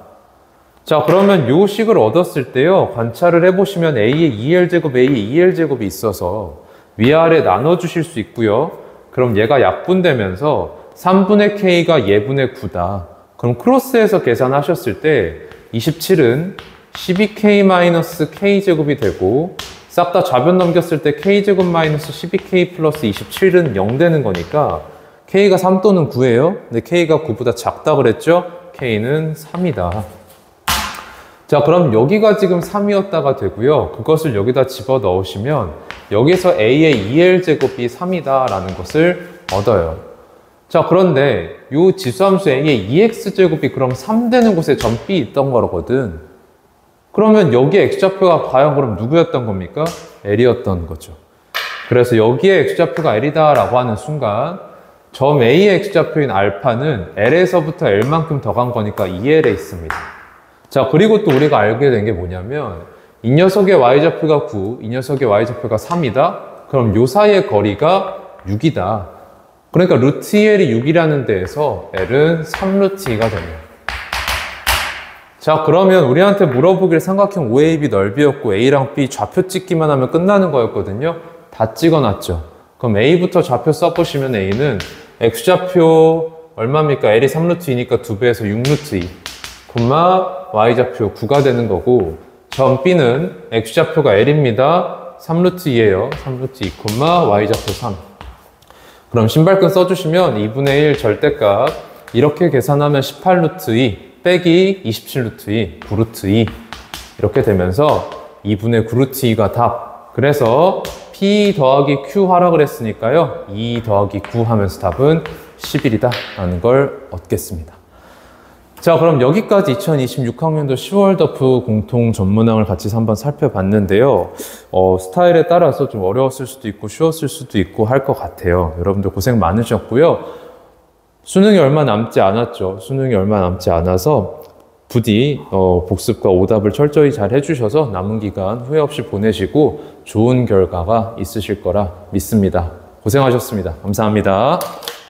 자, 그러면 요 식을 얻었을 때요, 관찰을 해보시면 A의 2L 제곱, A의 2L 제곱이 있어서 위아래 나눠주실 수 있고요. 그럼 얘가 약분되면서 3분의 K가 얘분의 9다. 그럼 크로스해서 계산하셨을 때 27은 12K-K 제곱이 되고 싹 다 좌변 넘겼을 때 K제곱 마이너스 12K 플러스 27은 0 되는 거니까 K가 3 또는 9예요. 근데 K가 9보다 작다 그랬죠? K는 3이다. 자, 그럼 여기가 지금 3이었다가 되고요. 그것을 여기다 집어 넣으시면 여기서 A의 2L 제곱이 3이다 라는 것을 얻어요. 자, 그런데 이 지수함수 A의 2X 제곱이 그럼 3 되는 곳에 점 B 있던 거거든. 그러면 여기에 X좌표가 과연 그럼 누구였던 겁니까? L이었던 거죠. 그래서 여기에 X좌표가 L이다 라고 하는 순간 점 A의 X좌표인 알파는 L에서부터 L만큼 더 간 거니까 2L에 있습니다. 자, 그리고 또 우리가 알게 된 게 뭐냐면 이 녀석의 Y좌표가 9, 이 녀석의 Y좌표가 3이다? 그럼 요 사이의 거리가 6이다. 그러니까 루트 2L이 6이라는 데에서 L은 3루트 2가 됩니다. 자, 그러면 우리한테 물어보길 삼각형 OAB 넓이였고 A랑 B 좌표 찍기만 하면 끝나는 거였거든요. 다 찍어놨죠. 그럼 A부터 좌표 써보시면 A는 X좌표 얼마입니까? L이 3루트 2니까 2배에서 6루트 2, Y좌표 9가 되는 거고 점 B는 X좌표가 L입니다. 3루트 2예요. 3루트 2, Y좌표 3. 그럼 신발끈 써주시면 2분의 1 절대값 이렇게 계산하면 18루트 2 빼기 27루트 2, 9루트 2 이렇게 되면서 2분의 9루트 2가 답. 그래서 P 더하기 Q 하라 그랬으니까요. 2 더하기 9 하면서 답은 11이다 라는 걸 얻겠습니다. 자, 그럼 여기까지 2026학년도 10월 더프 공통 전문항을 같이 한번 살펴봤는데요. 스타일에 따라서 좀 어려웠을 수도 있고 쉬웠을 수도 있고 할 것 같아요. 여러분들 고생 많으셨고요. 수능이 얼마 남지 않았죠. 수능이 얼마 남지 않아서 부디 복습과 오답을 철저히 잘 해주셔서 남은 기간 후회 없이 보내시고 좋은 결과가 있으실 거라 믿습니다. 고생하셨습니다. 감사합니다.